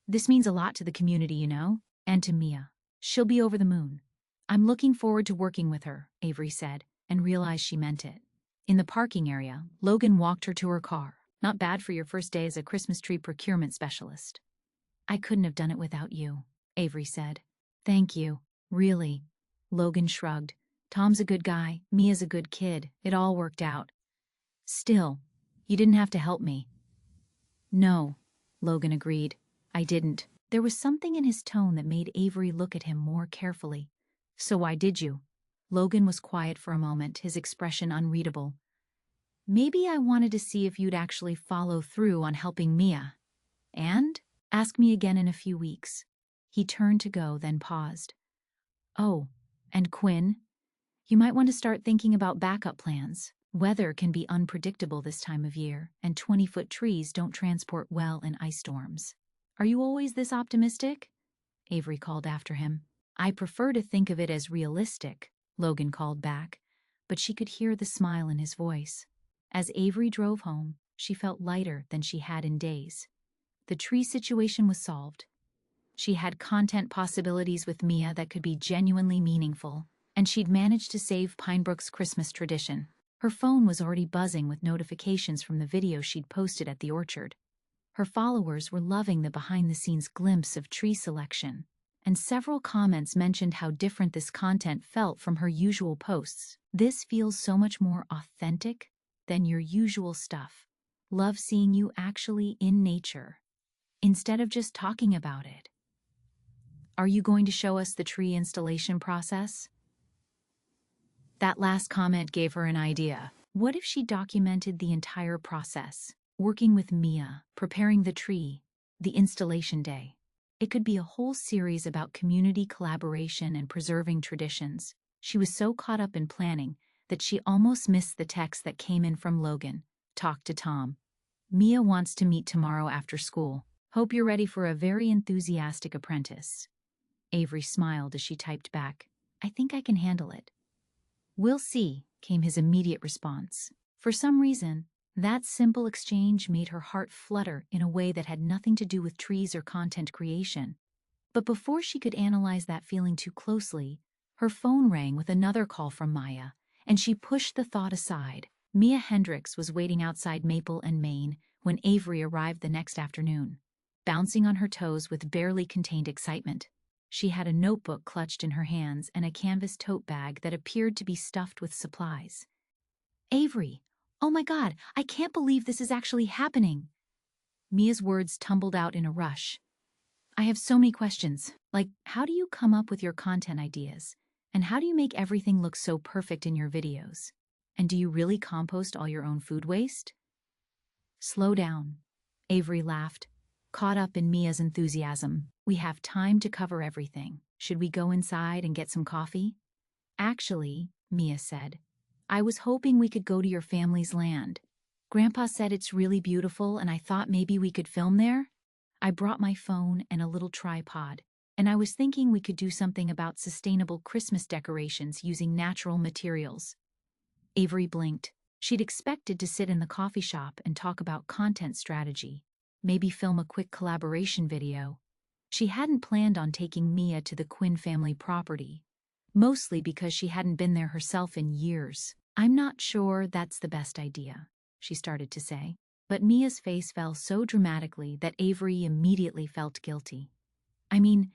This means a lot to the community, you know, and to Mia. She'll be over the moon. I'm looking forward to working with her, Avery said, and realized she meant it. In the parking area, Logan walked her to her car. Not bad for your first day as a Christmas tree procurement specialist. I couldn't have done it without you, Avery said. Thank you. Really. Logan shrugged. Tom's a good guy. Mia's a good kid. It all worked out. Still, you didn't have to help me. No, Logan agreed. I didn't. There was something in his tone that made Avery look at him more carefully. So why did you? Logan was quiet for a moment, his expression unreadable. Maybe I wanted to see if you'd actually follow through on helping Mia. And? Ask me again in a few weeks. He turned to go, then paused. Oh, and Quinn? You might want to start thinking about backup plans. Weather can be unpredictable this time of year, and 20-foot trees don't transport well in ice storms. Are you always this optimistic? Avery called after him. I prefer to think of it as realistic, Logan called back, but she could hear the smile in his voice. As Avery drove home, she felt lighter than she had in days. The tree situation was solved. She had content possibilities with Mia that could be genuinely meaningful, and she'd managed to save Pinebrook's Christmas tradition. Her phone was already buzzing with notifications from the video she'd posted at the orchard. Her followers were loving the behind-the-scenes glimpse of tree selection, and several comments mentioned how different this content felt from her usual posts. This feels so much more authentic than your usual stuff. Love seeing you actually in nature, instead of just talking about it. Are you going to show us the tree installation process? That last comment gave her an idea. What if she documented the entire process? Working with Mia, preparing the tree, the installation day. It could be a whole series about community collaboration and preserving traditions. She was so caught up in planning that she almost missed the text that came in from Logan. Talk to Tom. Mia wants to meet tomorrow after school. Hope you're ready for a very enthusiastic apprentice. Avery smiled as she typed back, I think I can handle it. We'll see, came his immediate response. For some reason, that simple exchange made her heart flutter in a way that had nothing to do with trees or content creation. But before she could analyze that feeling too closely, her phone rang with another call from Maya, and she pushed the thought aside. Mia Hendricks was waiting outside Maple and Main when Avery arrived the next afternoon, bouncing on her toes with barely contained excitement. She had a notebook clutched in her hands and a canvas tote bag that appeared to be stuffed with supplies. Avery, "Oh my God, I can't believe this is actually happening." Mia's words tumbled out in a rush. "I have so many questions. Like, how do you come up with your content ideas? And how do you make everything look so perfect in your videos? And do you really compost all your own food waste?" "Slow down," Avery laughed, caught up in Mia's enthusiasm. "We have time to cover everything. Should we go inside and get some coffee?" "Actually," Mia said, "I was hoping we could go to your family's land. Grandpa said it's really beautiful and I thought maybe we could film there. I brought my phone and a little tripod, and I was thinking we could do something about sustainable Christmas decorations using natural materials." Avery blinked. She'd expected to sit in the coffee shop and talk about content strategy, maybe film a quick collaboration video. She hadn't planned on taking Mia to the Quinn family property, mostly because she hadn't been there herself in years. "I'm not sure that's the best idea," she started to say. But Mia's face fell so dramatically that Avery immediately felt guilty. "I mean,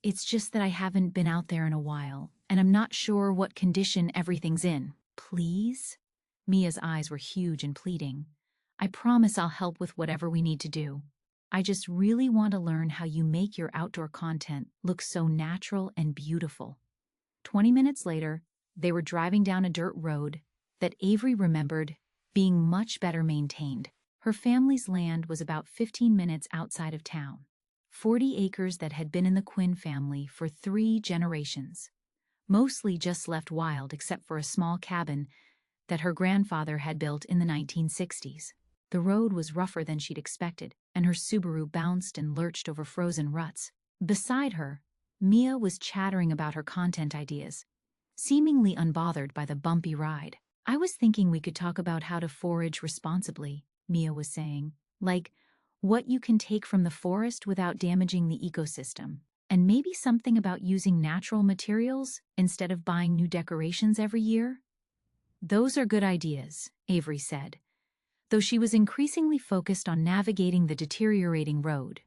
it's just that I haven't been out there in a while, and I'm not sure what condition everything's in." "Please?" Mia's eyes were huge and pleading. "I promise I'll help with whatever we need to do. I just really want to learn how you make your outdoor content look so natural and beautiful." 20 minutes later, they were driving down a dirt road that Avery remembered being much better maintained. Her family's land was about 15 minutes outside of town, 40 acres that had been in the Quinn family for 3 generations, mostly just left wild except for a small cabin that her grandfather had built in the 1960s. The road was rougher than she'd expected, and her Subaru bounced and lurched over frozen ruts. Beside her, Mia was chattering about her content ideas, seemingly unbothered by the bumpy ride. "I was thinking we could talk about how to forage responsibly," Mia was saying. "Like, what you can take from the forest without damaging the ecosystem. And maybe something about using natural materials instead of buying new decorations every year." "Those are good ideas," Avery said, though she was increasingly focused on navigating the deteriorating road.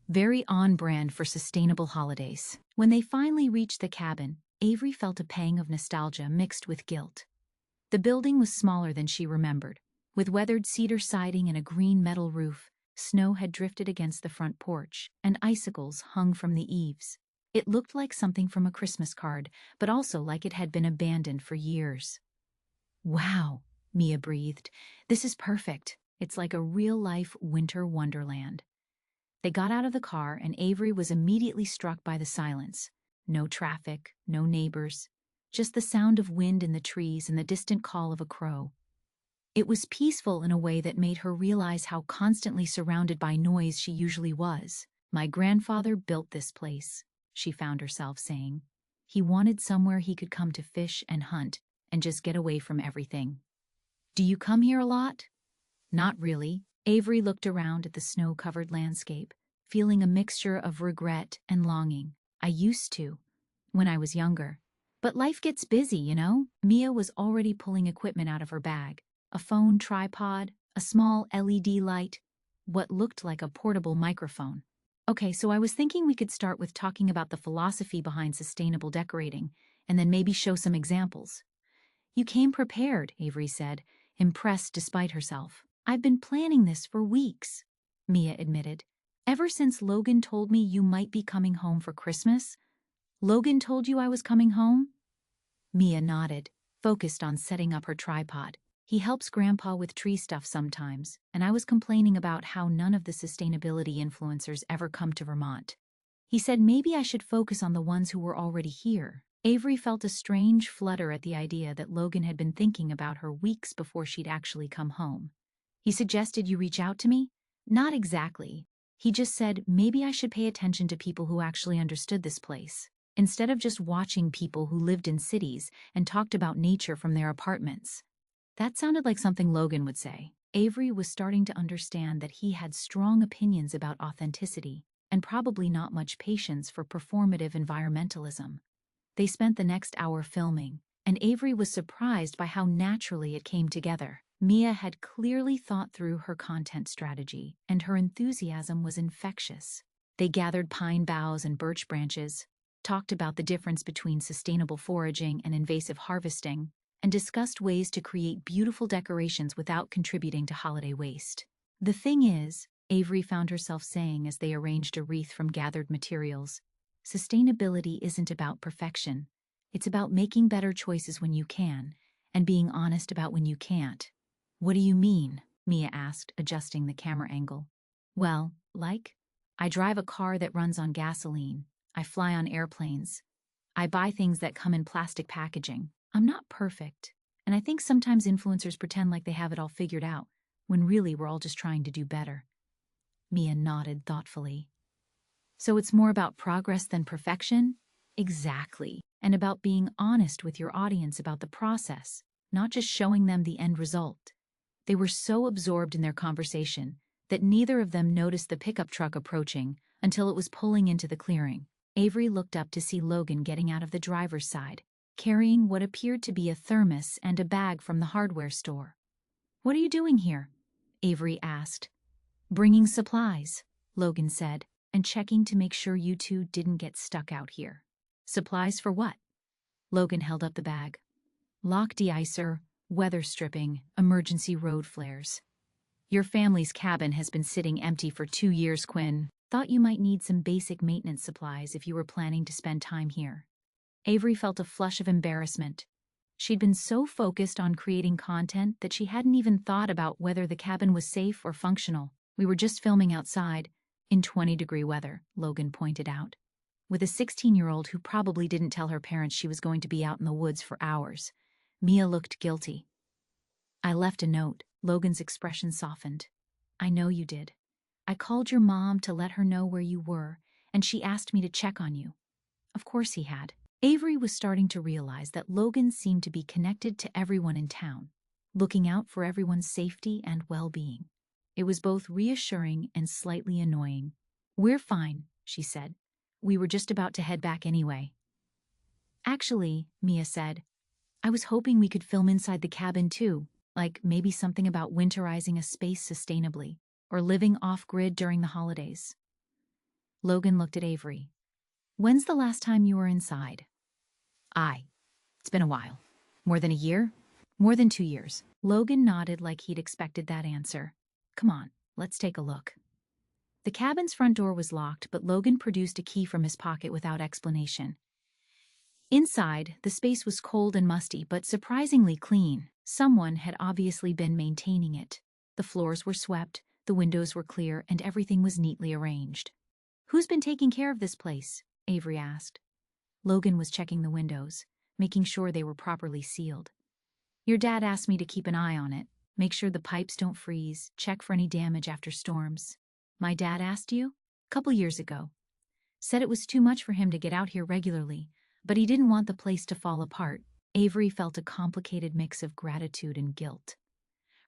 Very on-brand for sustainable holidays. When they finally reached the cabin, Avery felt a pang of nostalgia mixed with guilt. The building was smaller than she remembered. With weathered cedar siding and a green metal roof, snow had drifted against the front porch, and icicles hung from the eaves. It looked like something from a Christmas card, but also like it had been abandoned for years. "Wow," Mia breathed. "This is perfect. It's like a real-life winter wonderland." They got out of the car, and Avery was immediately struck by the silence. No traffic, no neighbors, just the sound of wind in the trees and the distant call of a crow. It was peaceful in a way that made her realize how constantly surrounded by noise she usually was. "My grandfather built this place," she found herself saying. "He wanted somewhere he could come to fish and hunt and just get away from everything." "Do you come here a lot?" "Not really." Avery looked around at the snow-covered landscape, feeling a mixture of regret and longing. "I used to, when I was younger. But life gets busy, you know?" Mia was already pulling equipment out of her bag. A phone tripod, a small LED light, what looked like a portable microphone. "Okay, so I was thinking we could start with talking about the philosophy behind sustainable decorating, and then maybe show some examples." "You came prepared," Avery said, impressed despite herself. "I've been planning this for weeks," Mia admitted. "Ever since Logan told me you might be coming home for Christmas." "Logan told you I was coming home?" Mia nodded, focused on setting up her tripod. "He helps Grandpa with tree stuff sometimes, and I was complaining about how none of the sustainability influencers ever come to Vermont. He said maybe I should focus on the ones who were already here." Avery felt a strange flutter at the idea that Logan had been thinking about her weeks before she'd actually come home. "He suggested you reach out to me?" "Not exactly. He just said maybe I should pay attention to people who actually understood this place, instead of just watching people who lived in cities and talked about nature from their apartments." That sounded like something Logan would say. Avery was starting to understand that he had strong opinions about authenticity and probably not much patience for performative environmentalism. They spent the next hour filming, and Avery was surprised by how naturally it came together. Mia had clearly thought through her content strategy, and her enthusiasm was infectious. They gathered pine boughs and birch branches, talked about the difference between sustainable foraging and invasive harvesting, and discussed ways to create beautiful decorations without contributing to holiday waste. The thing is, Avery found herself saying as they arranged a wreath from gathered materials, sustainability isn't about perfection. It's about making better choices when you can, and being honest about when you can't. What do you mean? Mia asked, adjusting the camera angle. Well, I drive a car that runs on gasoline. I fly on airplanes. I buy things that come in plastic packaging. I'm not perfect, and I think sometimes influencers pretend like they have it all figured out, when really we're all just trying to do better. Mia nodded thoughtfully. So it's more about progress than perfection? Exactly. And about being honest with your audience about the process, not just showing them the end result. They were so absorbed in their conversation that neither of them noticed the pickup truck approaching until it was pulling into the clearing. Avery looked up to see Logan getting out of the driver's side, carrying what appeared to be a thermos and a bag from the hardware store. "What are you doing here?" Avery asked. "Bringing supplies," Logan said, "and checking to make sure you two didn't get stuck out here." "Supplies for what?" Logan held up the bag. "Lock de-icer, weather stripping, emergency road flares. Your family's cabin has been sitting empty for 2 years, Quinn. Thought you might need some basic maintenance supplies if you were planning to spend time here." Avery felt a flush of embarrassment. She'd been so focused on creating content that she hadn't even thought about whether the cabin was safe or functional. "We were just filming outside, in 20-degree weather," Logan pointed out, with a 16-year-old who probably didn't tell her parents she was going to be out in the woods for hours. Mia looked guilty. "I left a note." Logan's expression softened. "I know you did. I called your mom to let her know where you were, and she asked me to check on you." Of course he had. Avery was starting to realize that Logan seemed to be connected to everyone in town, looking out for everyone's safety and well-being. It was both reassuring and slightly annoying. "We're fine," she said. "We were just about to head back anyway." "Actually," Mia said, "I was hoping we could film inside the cabin too, like maybe something about winterizing a space sustainably, or living off-grid during the holidays." Logan looked at Avery. "When's the last time you were inside?" It's been a while. More than a year? More than 2 years." Logan nodded like he'd expected that answer. "Come on, let's take a look." The cabin's front door was locked, but Logan produced a key from his pocket without explanation. Inside, the space was cold and musty, but surprisingly clean. Someone had obviously been maintaining it. The floors were swept, the windows were clear, and everything was neatly arranged. "Who's been taking care of this place?" Avery asked. Logan was checking the windows, making sure they were properly sealed. "Your dad asked me to keep an eye on it, make sure the pipes don't freeze, check for any damage after storms." "My dad asked you?" "Couple years ago. Said it was too much for him to get out here regularly, but he didn't want the place to fall apart." Avery felt a complicated mix of gratitude and guilt.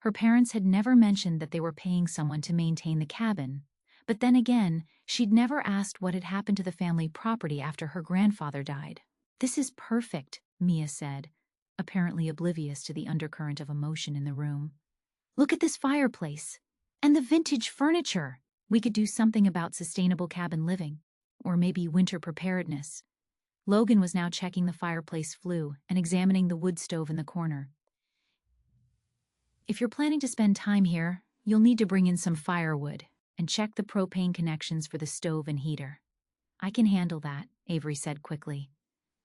Her parents had never mentioned that they were paying someone to maintain the cabin, but then again, she'd never asked what had happened to the family property after her grandfather died. "This is perfect," Mia said, apparently oblivious to the undercurrent of emotion in the room. "Look at this fireplace. And the vintage furniture. We could do something about sustainable cabin living, or maybe winter preparedness." Logan was now checking the fireplace flue and examining the wood stove in the corner. "If you're planning to spend time here, you'll need to bring in some firewood and check the propane connections for the stove and heater." "I can handle that," Avery said quickly.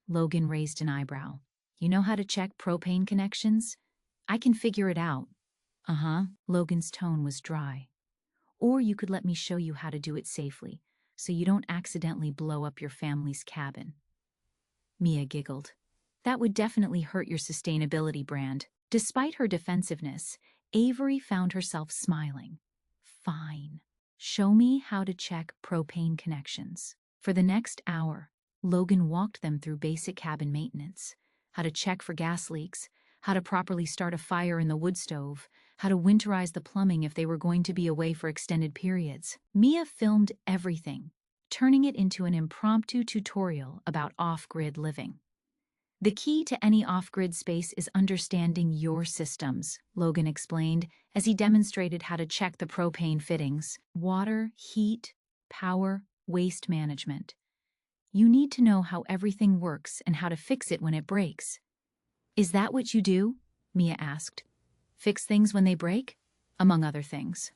Logan raised an eyebrow. "You know how to check propane connections?" "I can figure it out." "Uh-huh." Logan's tone was dry. "Or you could let me show you how to do it safely, so you don't accidentally blow up your family's cabin." Mia giggled. "That would definitely hurt your sustainability brand." Despite her defensiveness, Avery found herself smiling. "Fine. Show me how to check propane connections." For the next hour, Logan walked them through basic cabin maintenance, how to check for gas leaks, how to properly start a fire in the wood stove, how to winterize the plumbing if they were going to be away for extended periods. Mia filmed everything, turning it into an impromptu tutorial about off-grid living. "The key to any off-grid space is understanding your systems," Logan explained as he demonstrated how to check the propane fittings: water, heat, power, waste management. "You need to know how everything works and how to fix it when it breaks." Is that what you do? Mia asked. Fix things when they break? Among other things.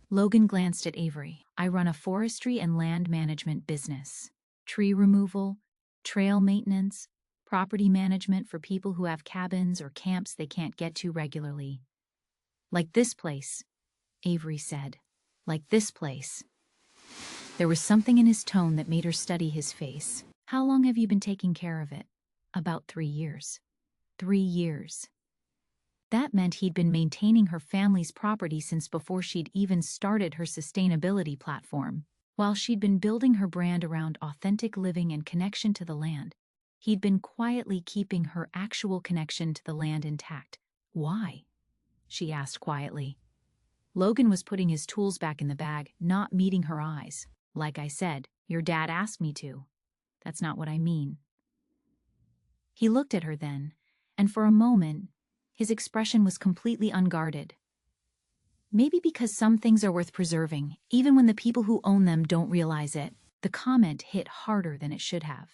Logan glanced at Avery. I run a forestry and land management business. Tree removal, trail maintenance, property management for people who have cabins or camps they can't get to regularly. Like this place, Avery said. Like this place. There was something in his tone that made her study his face. How long have you been taking care of it? About 3 years. 3 years. That meant he'd been maintaining her family's property since before she'd even started her sustainability platform. While she'd been building her brand around authentic living and connection to the land, he'd been quietly keeping her actual connection to the land intact. Why? She asked quietly. Logan was putting his tools back in the bag, not meeting her eyes. Like I said, your dad asked me to. That's not what I mean. He looked at her then, and for a moment, his expression was completely unguarded. Maybe because some things are worth preserving, even when the people who own them don't realize it. The comment hit harder than it should have.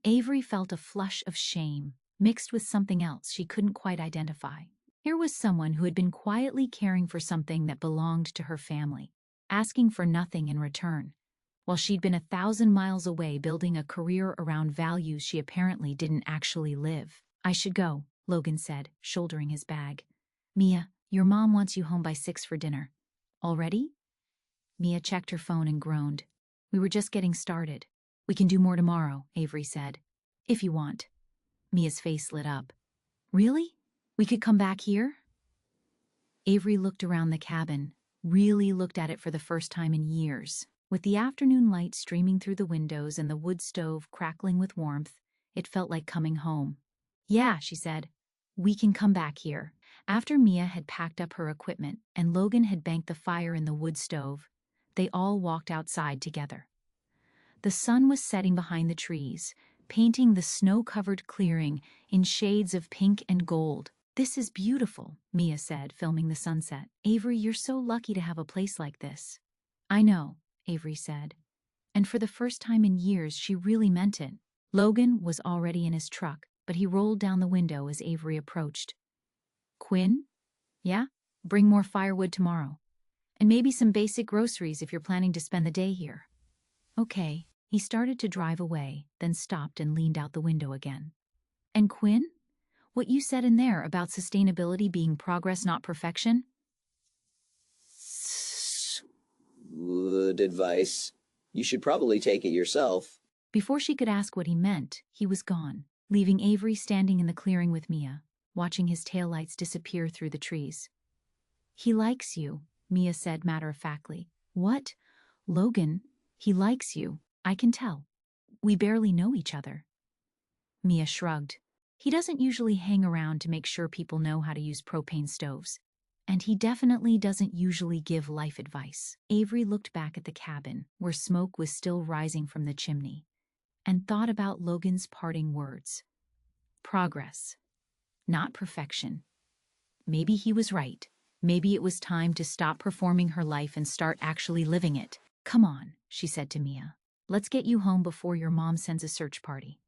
Avery felt a flush of shame, mixed with something else she couldn't quite identify. Here was someone who had been quietly caring for something that belonged to her family, asking for nothing in return, while she'd been 1,000 miles away building a career around values she apparently didn't actually live. I should go, Logan said, shouldering his bag. Mia, your mom wants you home by 6 for dinner. Already? Mia checked her phone and groaned. We were just getting started. We can do more tomorrow, Avery said. If you want. Mia's face lit up. Really? We could come back here? Avery looked around the cabin, really looked at it for the first time in years. With the afternoon light streaming through the windows and the wood stove crackling with warmth, it felt like coming home. Yeah, she said. We can come back here. After Mia had packed up her equipment and Logan had banked the fire in the wood stove, they all walked outside together. The sun was setting behind the trees, painting the snow-covered clearing in shades of pink and gold. This is beautiful, Mia said, filming the sunset. Avery, you're so lucky to have a place like this. I know, Avery said. And for the first time in years, she really meant it. Logan was already in his truck, but he rolled down the window as Avery approached. Quinn? Yeah? Bring more firewood tomorrow. And maybe some basic groceries if you're planning to spend the day here. Okay. He started to drive away, then stopped and leaned out the window again. And Quinn? What you said in there about sustainability being progress, not perfection? Good advice. You should probably take it yourself. Before she could ask what he meant, he was gone, leaving Avery standing in the clearing with Mia, watching his taillights disappear through the trees. He likes you, Mia said matter-of-factly. What? Logan, he likes you. I can tell. We barely know each other. Mia shrugged. He doesn't usually hang around to make sure people know how to use propane stoves. And he definitely doesn't usually give life advice. Avery looked back at the cabin, where smoke was still rising from the chimney, and thought about Logan's parting words. Progress, not perfection. Maybe he was right. Maybe it was time to stop performing her life and start actually living it. Come on, she said to Mia. Let's get you home before your mom sends a search party.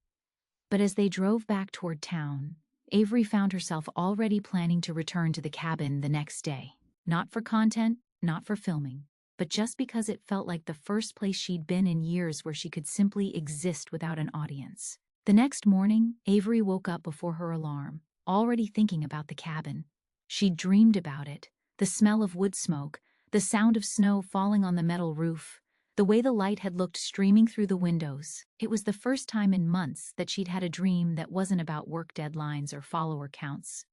But as they drove back toward town, Avery found herself already planning to return to the cabin the next day. Not for content, not for filming, but just because it felt like the first place she'd been in years where she could simply exist without an audience. The next morning, Avery woke up before her alarm, already thinking about the cabin. She'd dreamed about it, the smell of wood smoke, the sound of snow falling on the metal roof, the way the light had looked streaming through the windows. It was the first time in months that she'd had a dream that wasn't about work deadlines or follower counts.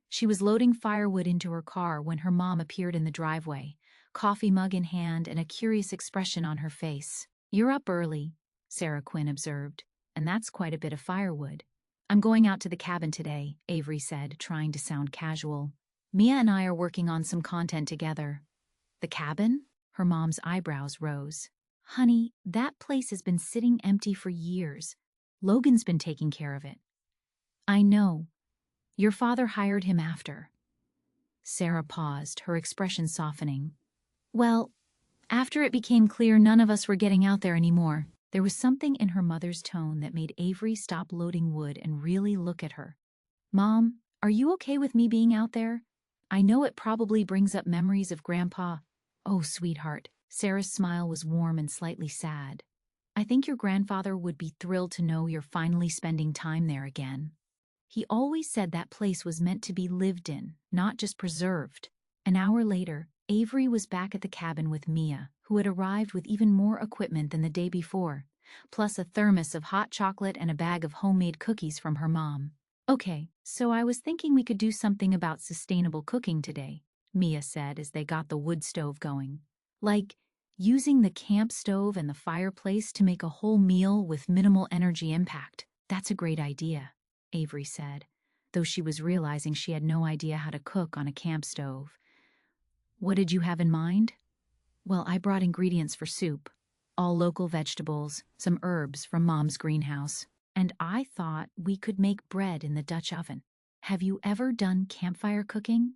She was loading firewood into her car when her mom appeared in the driveway, coffee mug in hand and a curious expression on her face. You're up early, Sarah Quinn observed, and that's quite a bit of firewood. I'm going out to the cabin today, Avery said, trying to sound casual. Mia and I are working on some content together. The cabin? Her mom's eyebrows rose. Honey, that place has been sitting empty for years. Logan's been taking care of it. I know. Your father hired him after. Sarah paused, her expression softening. Well, after it became clear none of us were getting out there anymore. There was something in her mother's tone that made Avery stop loading wood and really look at her. "Mom, are you okay with me being out there? I know it probably brings up memories of Grandpa." "Oh, sweetheart." Sarah's smile was warm and slightly sad. "I think your grandfather would be thrilled to know you're finally spending time there again. He always said that place was meant to be lived in, not just preserved." An hour later, Avery was back at the cabin with Mia, who had arrived with even more equipment than the day before, plus a thermos of hot chocolate and a bag of homemade cookies from her mom. "Okay, so I was thinking we could do something about sustainable cooking today," Mia said as they got the wood stove going. "Like using the camp stove and the fireplace to make a whole meal with minimal energy impact." "That's a great idea," Avery said, though she was realizing she had no idea how to cook on a camp stove. "What did you have in mind?" "Well, I brought ingredients for soup, all local vegetables, some herbs from Mom's greenhouse, and I thought we could make bread in the Dutch oven." "Have you ever done campfire cooking?"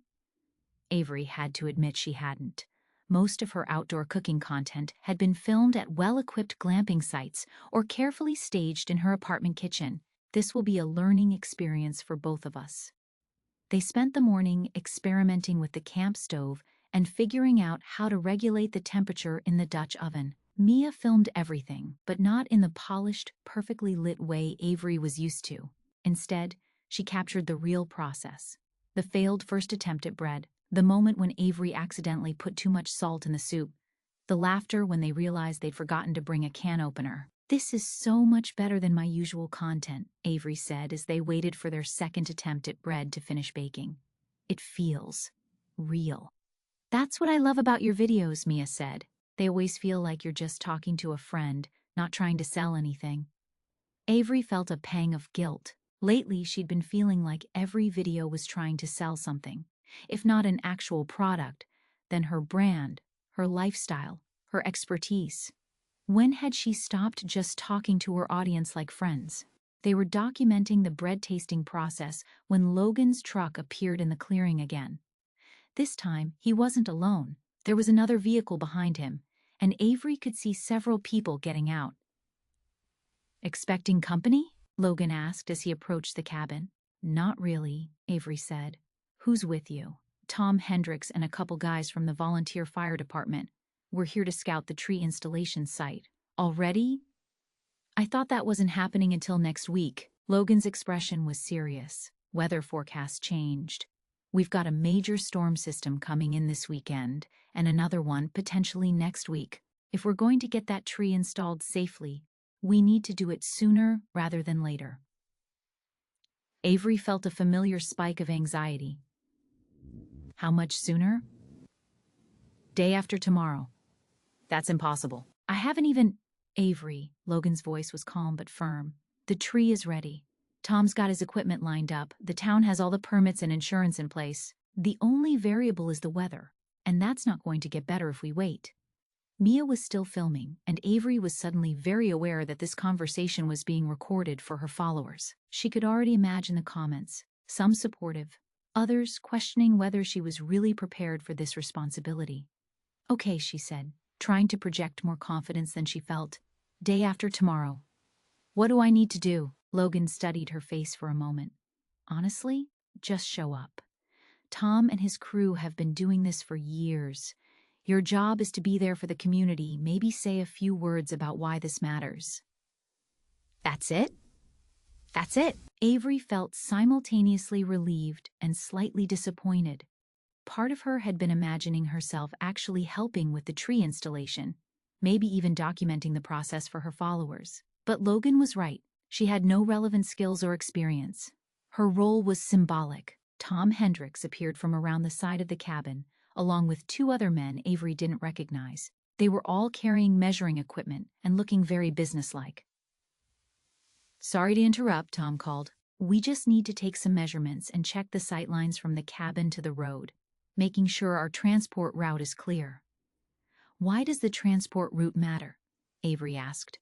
Avery had to admit she hadn't. Most of her outdoor cooking content had been filmed at well-equipped glamping sites or carefully staged in her apartment kitchen. "This will be a learning experience for both of us." They spent the morning experimenting with the camp stove and figuring out how to regulate the temperature in the Dutch oven. Mia filmed everything, but not in the polished, perfectly lit way Avery was used to. Instead, she captured the real process. The failed first attempt at bread, the moment when Avery accidentally put too much salt in the soup, the laughter when they realized they'd forgotten to bring a can opener. "This is so much better than my usual content," Avery said as they waited for their second attempt at bread to finish baking. "It feels real." "That's what I love about your videos," Mia said. "They always feel like you're just talking to a friend, not trying to sell anything." Avery felt a pang of guilt. Lately, she'd been feeling like every video was trying to sell something. If not an actual product, then her brand, her lifestyle, her expertise. When had she stopped just talking to her audience like friends? They were documenting the bread tasting process when Logan's truck appeared in the clearing again. This time, he wasn't alone. There was another vehicle behind him, and Avery could see several people getting out. "Expecting company?" Logan asked as he approached the cabin. "Not really," Avery said. "Who's with you?" "Tom Hendricks and a couple guys from the volunteer fire department. We're here to scout the tree installation site." "Already?" "I thought that wasn't happening until next week." Logan's expression was serious. "Weather forecast changed. We've got a major storm system coming in this weekend, and another one potentially next week. If we're going to get that tree installed safely, we need to do it sooner rather than later." Avery felt a familiar spike of anxiety. "How much sooner?" "Day after tomorrow." "That's impossible." "I haven't even—" "Avery," Logan's voice was calm but firm. "The tree is ready. Tom's got his equipment lined up. The town has all the permits and insurance in place. The only variable is the weather, and that's not going to get better if we wait." Mia was still filming, and Avery was suddenly very aware that this conversation was being recorded for her followers. She could already imagine the comments, some supportive, others questioning whether she was really prepared for this responsibility. "Okay," she said, trying to project more confidence than she felt. "Day after tomorrow." "What do I need to do?" Logan studied her face for a moment. "Honestly, just show up. Tom and his crew have been doing this for years. Your job is to be there for the community, maybe say a few words about why this matters." "That's it?" "That's it." Avery felt simultaneously relieved and slightly disappointed. Part of her had been imagining herself actually helping with the tree installation, maybe even documenting the process for her followers. But Logan was right. She had no relevant skills or experience. Her role was symbolic. Tom Hendricks appeared from around the side of the cabin, along with two other men Avery didn't recognize. They were all carrying measuring equipment and looking very businesslike. "Sorry to interrupt," Tom called. "We just need to take some measurements and check the sight lines from the cabin to the road, making sure our transport route is clear." "Why does the transport route matter?" Avery asked.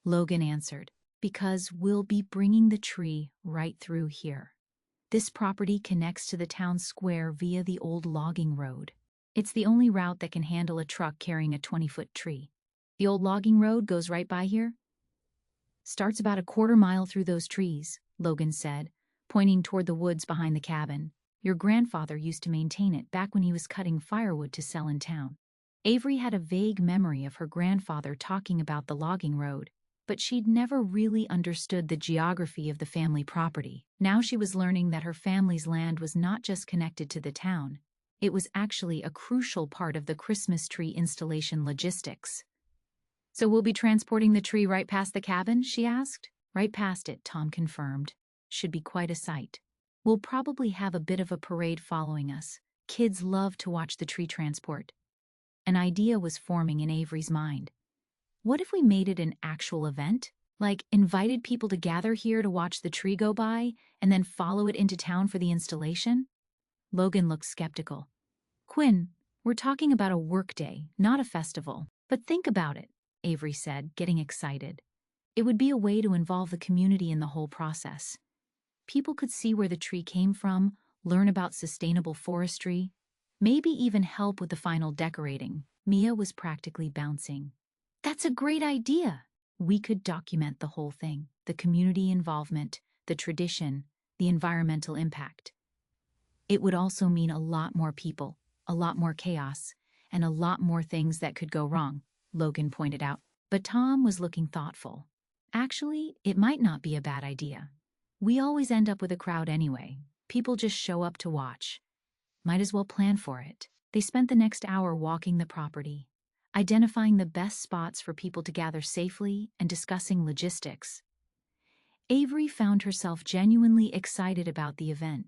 Logan answered, "Because we'll be bringing the tree right through here. This property connects to the town square via the old logging road. It's the only route that can handle a truck carrying a 20-foot tree." "The old logging road goes right by here?" Starts about a quarter mile through those trees, Logan said, pointing toward the woods behind the cabin. Your grandfather used to maintain it back when he was cutting firewood to sell in town. Avery had a vague memory of her grandfather talking about the logging road, but she'd never really understood the geography of the family property. Now she was learning that her family's land was not just connected to the town, it was actually a crucial part of the Christmas tree installation logistics. So we'll be transporting the tree right past the cabin, she asked. Right past it, Tom confirmed. Should be quite a sight. We'll probably have a bit of a parade following us. Kids love to watch the tree transport. An idea was forming in Avery's mind. What if we made it an actual event? Like, invited people to gather here to watch the tree go by, and then follow it into town for the installation? Logan looked skeptical. Quinn, we're talking about a workday, not a festival. But think about it, Avery said, getting excited. It would be a way to involve the community in the whole process. People could see where the tree came from, learn about sustainable forestry, maybe even help with the final decorating. Mia was practically bouncing. That's a great idea! We could document the whole thing, the community involvement, the tradition, the environmental impact. It would also mean a lot more people, a lot more chaos, and a lot more things that could go wrong, Logan pointed out. But Tom was looking thoughtful. Actually, it might not be a bad idea. We always end up with a crowd anyway. People just show up to watch. Might as well plan for it. They spent the next hour walking the property, identifying the best spots for people to gather safely and discussing logistics. Avery found herself genuinely excited about the event.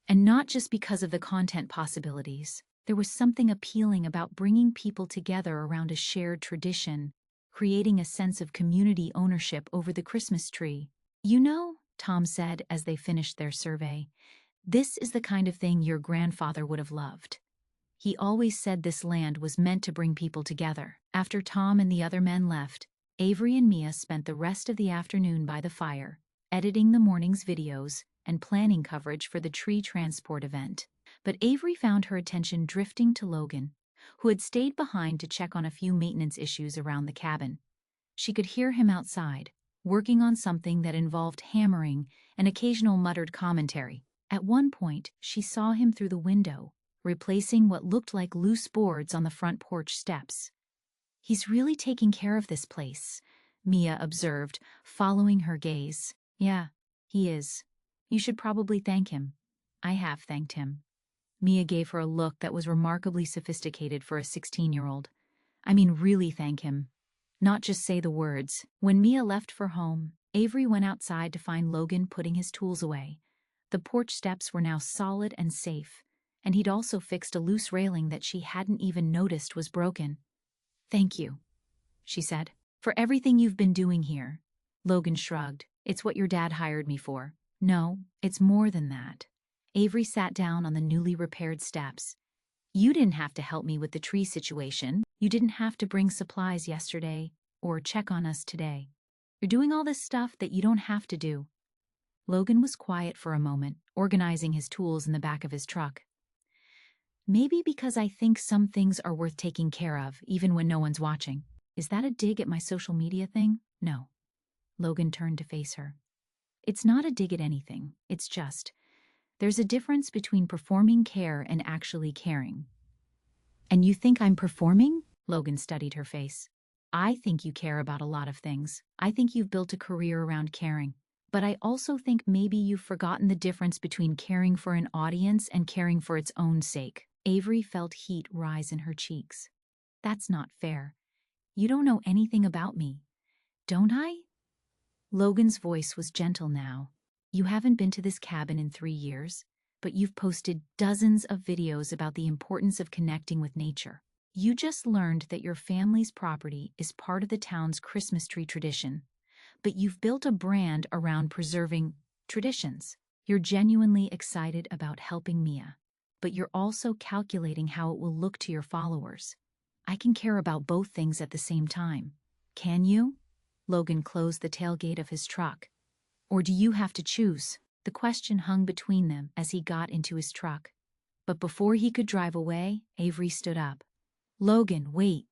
And not just because of the content possibilities. There was something appealing about bringing people together around a shared tradition, creating a sense of community ownership over the Christmas tree. You know, Tom said as they finished their survey, this is the kind of thing your grandfather would have loved. He always said this land was meant to bring people together. After Tom and the other men left, Avery and Mia spent the rest of the afternoon by the fire, editing the morning's videos and planning coverage for the tree transport event. But Avery found her attention drifting to Logan, who had stayed behind to check on a few maintenance issues around the cabin. She could hear him outside, working on something that involved hammering and occasional muttered commentary. At one point, she saw him through the window, replacing what looked like loose boards on the front porch steps. He's really taking care of this place, Mia observed, following her gaze. Yeah, he is. You should probably thank him. I have thanked him. Mia gave her a look that was remarkably sophisticated for a 16-year-old. I mean, really thank him. Not just say the words. When Mia left for home, Avery went outside to find Logan putting his tools away. The porch steps were now solid and safe, and he'd also fixed a loose railing that she hadn't even noticed was broken. Thank you, she said, for everything you've been doing here. Logan shrugged. It's what your dad hired me for. No, it's more than that. Avery sat down on the newly repaired steps. You didn't have to help me with the tree situation. You didn't have to bring supplies yesterday or check on us today. You're doing all this stuff that you don't have to do. Logan was quiet for a moment, organizing his tools in the back of his truck. Maybe because I think some things are worth taking care of, even when no one's watching. Is that a dig at my social media thing? No. Logan turned to face her. It's not a dig at anything. It's just, there's a difference between performing care and actually caring. And you think I'm performing? Logan studied her face. I think you care about a lot of things. I think you've built a career around caring. But I also think maybe you've forgotten the difference between caring for an audience and caring for its own sake. Avery felt heat rise in her cheeks. That's not fair. You don't know anything about me. Don't I? Logan's voice was gentle now. You haven't been to this cabin in 3 years, but you've posted dozens of videos about the importance of connecting with nature. You just learned that your family's property is part of the town's Christmas tree tradition, but you've built a brand around preserving traditions. You're genuinely excited about helping Mia, but you're also calculating how it will look to your followers. I can care about both things at the same time. Can you? Logan closed the tailgate of his truck. Or do you have to choose? The question hung between them as he got into his truck. But before he could drive away, Avery stood up. Logan, wait.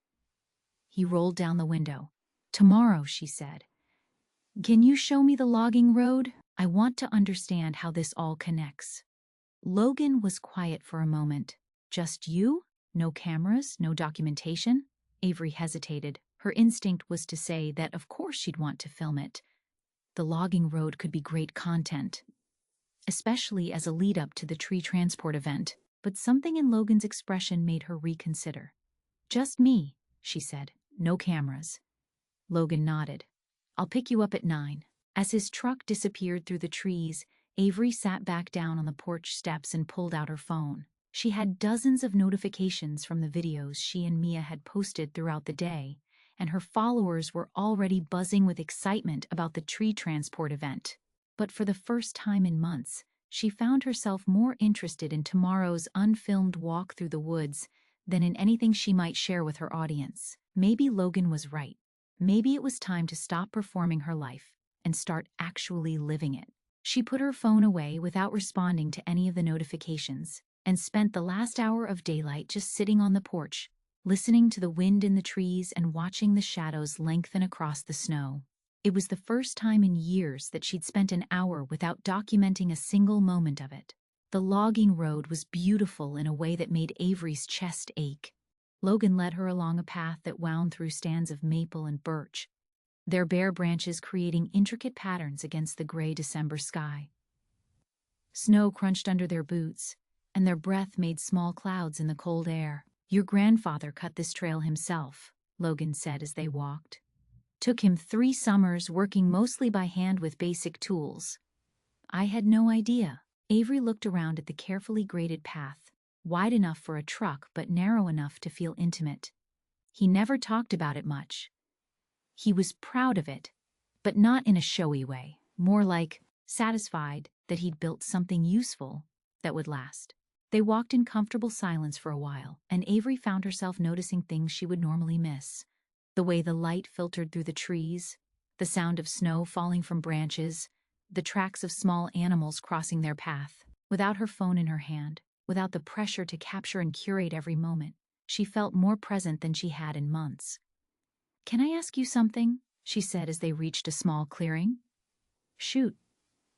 He rolled down the window. Tomorrow, she said. Can you show me the logging road? I want to understand how this all connects. Logan was quiet for a moment. Just you? No cameras, no documentation? Avery hesitated. Her instinct was to say that of course she'd want to film it. The logging road could be great content, especially as a lead-up to the tree transport event, but something in Logan's expression made her reconsider. Just me, she said. No cameras. Logan nodded. I'll pick you up at 9. As his truck disappeared through the trees, Avery sat back down on the porch steps and pulled out her phone. She had dozens of notifications from the videos she and Mia had posted throughout the day, and her followers were already buzzing with excitement about the tree transport event. But for the first time in months, she found herself more interested in tomorrow's unfilmed walk through the woods than in anything she might share with her audience. Maybe Logan was right. Maybe it was time to stop performing her life and start actually living it. She put her phone away without responding to any of the notifications and spent the last hour of daylight just sitting on the porch, listening to the wind in the trees and watching the shadows lengthen across the snow. It was the first time in years that she'd spent an hour without documenting a single moment of it. The logging road was beautiful in a way that made Avery's chest ache. Logan led her along a path that wound through stands of maple and birch, their bare branches creating intricate patterns against the gray December sky. Snow crunched under their boots, and their breath made small clouds in the cold air. Your grandfather cut this trail himself, Logan said as they walked. Took him 3 summers working mostly by hand with basic tools. I had no idea. Avery looked around at the carefully graded path, wide enough for a truck but narrow enough to feel intimate. He never talked about it much. He was proud of it, but not in a showy way, more like satisfied that he'd built something useful that would last. They walked in comfortable silence for a while, and Avery found herself noticing things she would normally miss. The way the light filtered through the trees, the sound of snow falling from branches, the tracks of small animals crossing their path. Without her phone in her hand, without the pressure to capture and curate every moment, she felt more present than she had in months. Can I ask you something? She said as they reached a small clearing. Shoot.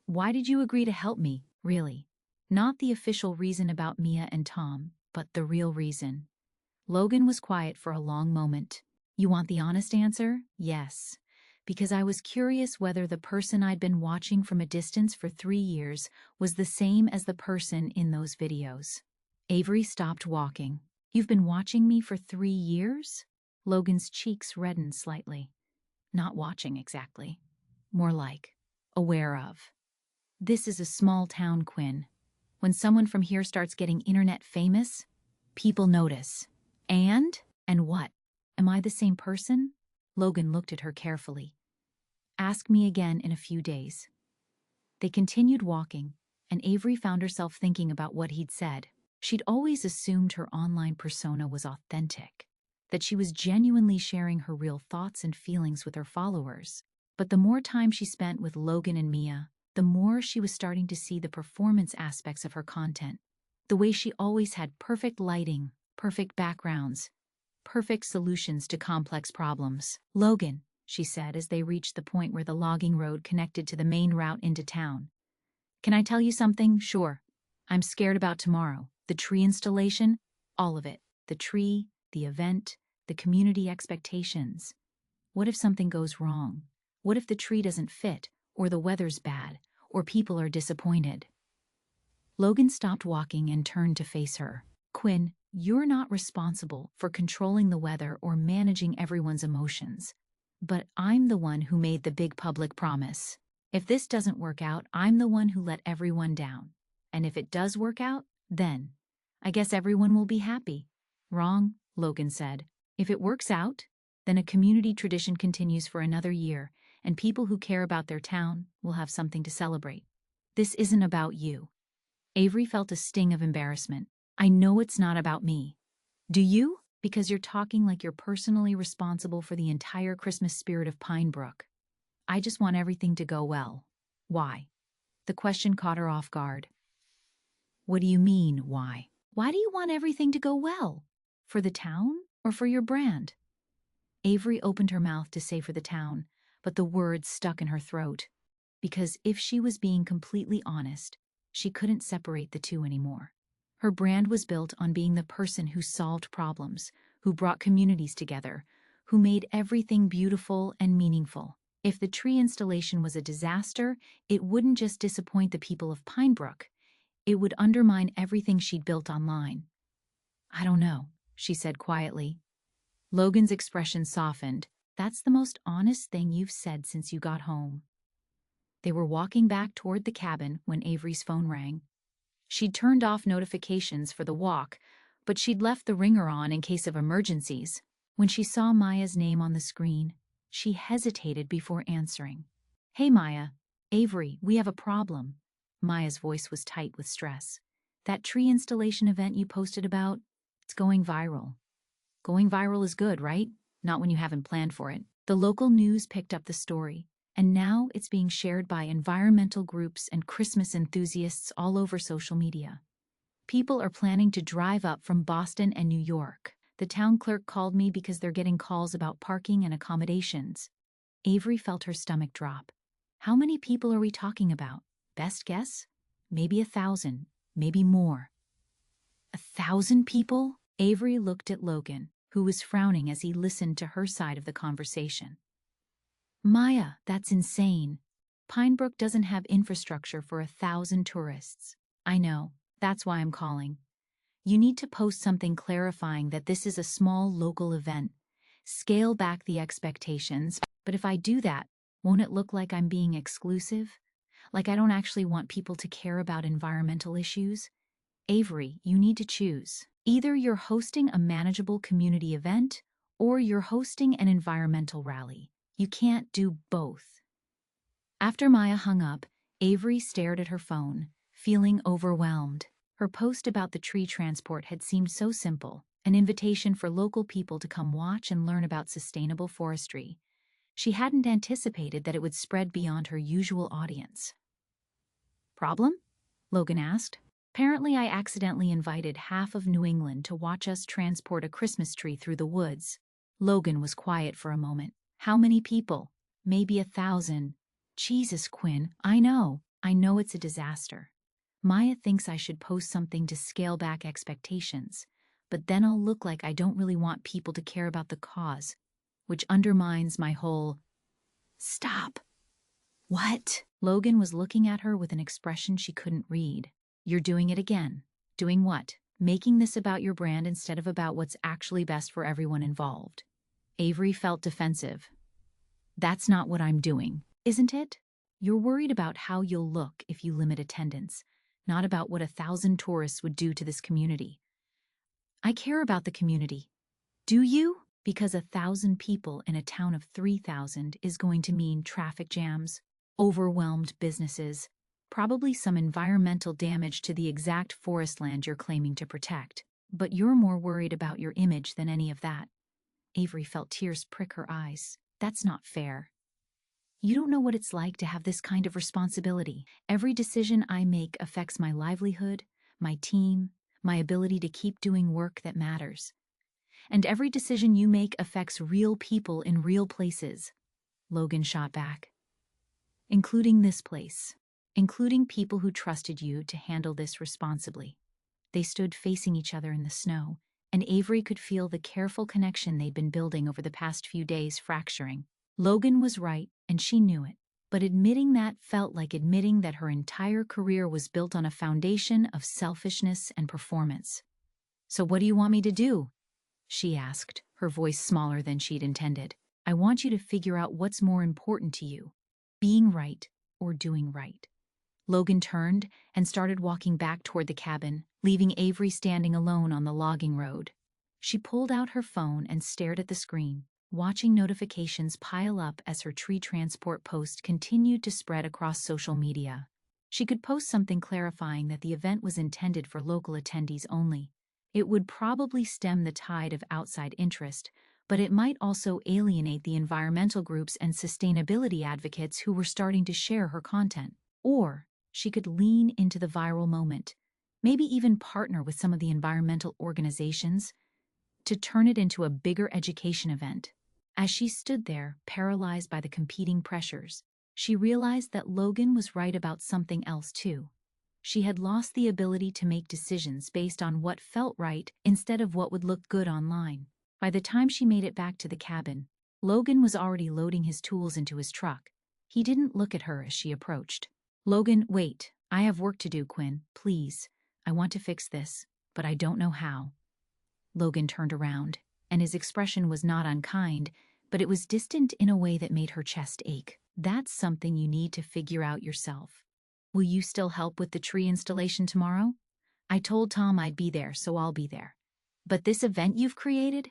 Why did you agree to help me, really? Not the official reason about Mia and Tom, but the real reason. Logan was quiet for a long moment. You want the honest answer? Yes. Because I was curious whether the person I'd been watching from a distance for 3 years was the same as the person in those videos. Avery stopped walking. You've been watching me for 3 years? Logan's cheeks reddened slightly. Not watching exactly. More like aware of. This is a small town, Quinn. When someone from here starts getting internet famous, people notice. And what? Am I the same person? Logan looked at her carefully. Ask me again in a few days. They continued walking, and Avery found herself thinking about what he'd said. She'd always assumed her online persona was authentic, that she was genuinely sharing her real thoughts and feelings with her followers. But the more time she spent with Logan and Mia, the more she was starting to see the performance aspects of her content. The way she always had perfect lighting, perfect backgrounds, perfect solutions to complex problems. Logan, she said as they reached the point where the logging road connected to the main route into town. Can I tell you something? Sure. I'm scared about tomorrow. The tree installation, all of it. The tree, the event, the community expectations. What if something goes wrong? What if the tree doesn't fit, or the weather's bad, or people are disappointed? Logan stopped walking and turned to face her. Quinn, you're not responsible for controlling the weather or managing everyone's emotions. But I'm the one who made the big public promise. If this doesn't work out, I'm the one who let everyone down. And if it does work out, then I guess everyone will be happy. Wrong, Logan said. If it works out, then a community tradition continues for another year, and people who care about their town will have something to celebrate. This isn't about you. Avery felt a sting of embarrassment. I know it's not about me. Do you? Because you're talking like you're personally responsible for the entire Christmas spirit of Pinebrook. I just want everything to go well. Why? The question caught her off guard. What do you mean, why? Why do you want everything to go well? For the town or for your brand? Avery opened her mouth to say for the town, but the words stuck in her throat. Because if she was being completely honest, she couldn't separate the two anymore. Her brand was built on being the person who solved problems, who brought communities together, who made everything beautiful and meaningful. If the tree installation was a disaster, it wouldn't just disappoint the people of Pinebrook, it would undermine everything she'd built online. "I don't know," she said quietly. Logan's expression softened. "That's the most honest thing you've said since you got home." They were walking back toward the cabin when Avery's phone rang. She'd turned off notifications for the walk, but she'd left the ringer on in case of emergencies. When she saw Maya's name on the screen, she hesitated before answering. "Hey Maya, Avery, we have a problem." Maya's voice was tight with stress. "That tree installation event you posted about, it's going viral." Going viral is good, right? Not when you haven't planned for it. The local news picked up the story, and now it's being shared by environmental groups and Christmas enthusiasts all over social media. People are planning to drive up from Boston and New York. The town clerk called me because they're getting calls about parking and accommodations. Avery felt her stomach drop. How many people are we talking about? Best guess? Maybe 1,000, maybe more. 1,000 people? Avery looked at Logan, who was frowning as he listened to her side of the conversation. "Maya, that's insane. Pinebrook doesn't have infrastructure for 1,000 tourists." "I know. That's why I'm calling. You need to post something clarifying that this is a small local event. Scale back the expectations. But if I do that, won't it look like I'm being exclusive? Like I don't actually want people to care about environmental issues?" "Avery, you need to choose. Either you're hosting a manageable community event, or you're hosting an environmental rally. You can't do both." After Maya hung up, Avery stared at her phone, feeling overwhelmed. Her post about the tree transport had seemed so simple, an invitation for local people to come watch and learn about sustainable forestry. She hadn't anticipated that it would spread beyond her usual audience. "Problem?" Logan asked. "Apparently I accidentally invited half of New England to watch us transport a Christmas tree through the woods." Logan was quiet for a moment. "How many people?" "Maybe 1,000. Jesus, Quinn, I know it's a disaster. Maya thinks I should post something to scale back expectations, but then I'll look like I don't really want people to care about the cause, which undermines my whole—" "Stop." "What?" Logan was looking at her with an expression she couldn't read. "You're doing it again." "Doing what?" "Making this about your brand instead of about what's actually best for everyone involved." Avery felt defensive. "That's not what I'm doing, isn't it? You're worried about how you'll look if you limit attendance, not about what 1,000 tourists would do to this community." "I care about the community." "Do you?" "Because 1,000 people in a town of 3,000 is going to mean traffic jams, overwhelmed businesses, probably some environmental damage to the exact forest land you're claiming to protect. But you're more worried about your image than any of that." Avery felt tears prick her eyes. "That's not fair. You don't know what it's like to have this kind of responsibility. Every decision I make affects my livelihood, my team, my ability to keep doing work that matters. And every decision you make affects real people in real places." Logan shot back. "Including this place. Including people who trusted you to handle this responsibly." They stood facing each other in the snow, and Avery could feel the careful connection they'd been building over the past few days fracturing. Logan was right, and she knew it, but admitting that felt like admitting that her entire career was built on a foundation of selfishness and performance. "So what do you want me to do?" she asked, her voice smaller than she'd intended. "I want you to figure out what's more important to you, being right or doing right." Logan turned and started walking back toward the cabin, leaving Avery standing alone on the logging road. She pulled out her phone and stared at the screen, watching notifications pile up as her tree transport post continued to spread across social media. She could post something clarifying that the event was intended for local attendees only. It would probably stem the tide of outside interest, but it might also alienate the environmental groups and sustainability advocates who were starting to share her content. Or she could lean into the viral moment, maybe even partner with some of the environmental organizations to turn it into a bigger education event. As she stood there, paralyzed by the competing pressures, she realized that Logan was right about something else too. She had lost the ability to make decisions based on what felt right instead of what would look good online. By the time she made it back to the cabin, Logan was already loading his tools into his truck. He didn't look at her as she approached. "Logan, wait. I have work to do, Quinn. Please. I want to fix this, but I don't know how." Logan turned around, and his expression was not unkind, but it was distant in a way that made her chest ache. "That's something you need to figure out yourself. Will you still help with the tree installation tomorrow? I told Tom I'd be there, so I'll be there. But this event you've created?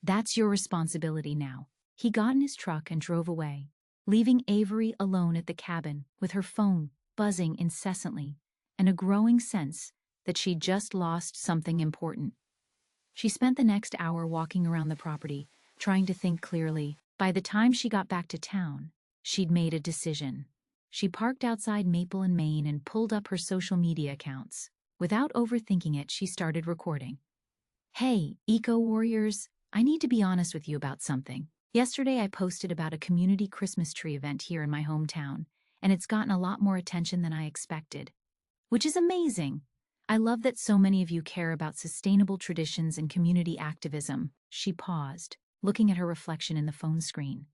That's your responsibility now." He got in his truck and drove away, leaving Avery alone at the cabin with her phone buzzing incessantly and a growing sense that she'd just lost something important. She spent the next hour walking around the property, trying to think clearly. By the time she got back to town, she'd made a decision. She parked outside Maple and Main and pulled up her social media accounts. Without overthinking it, she started recording. "Hey, Eco Warriors, I need to be honest with you about something. Yesterday I posted about a community Christmas tree event here in my hometown, and it's gotten a lot more attention than I expected. Which is amazing. I love that so many of you care about sustainable traditions and community activism." She paused, looking at her reflection in the phone screen.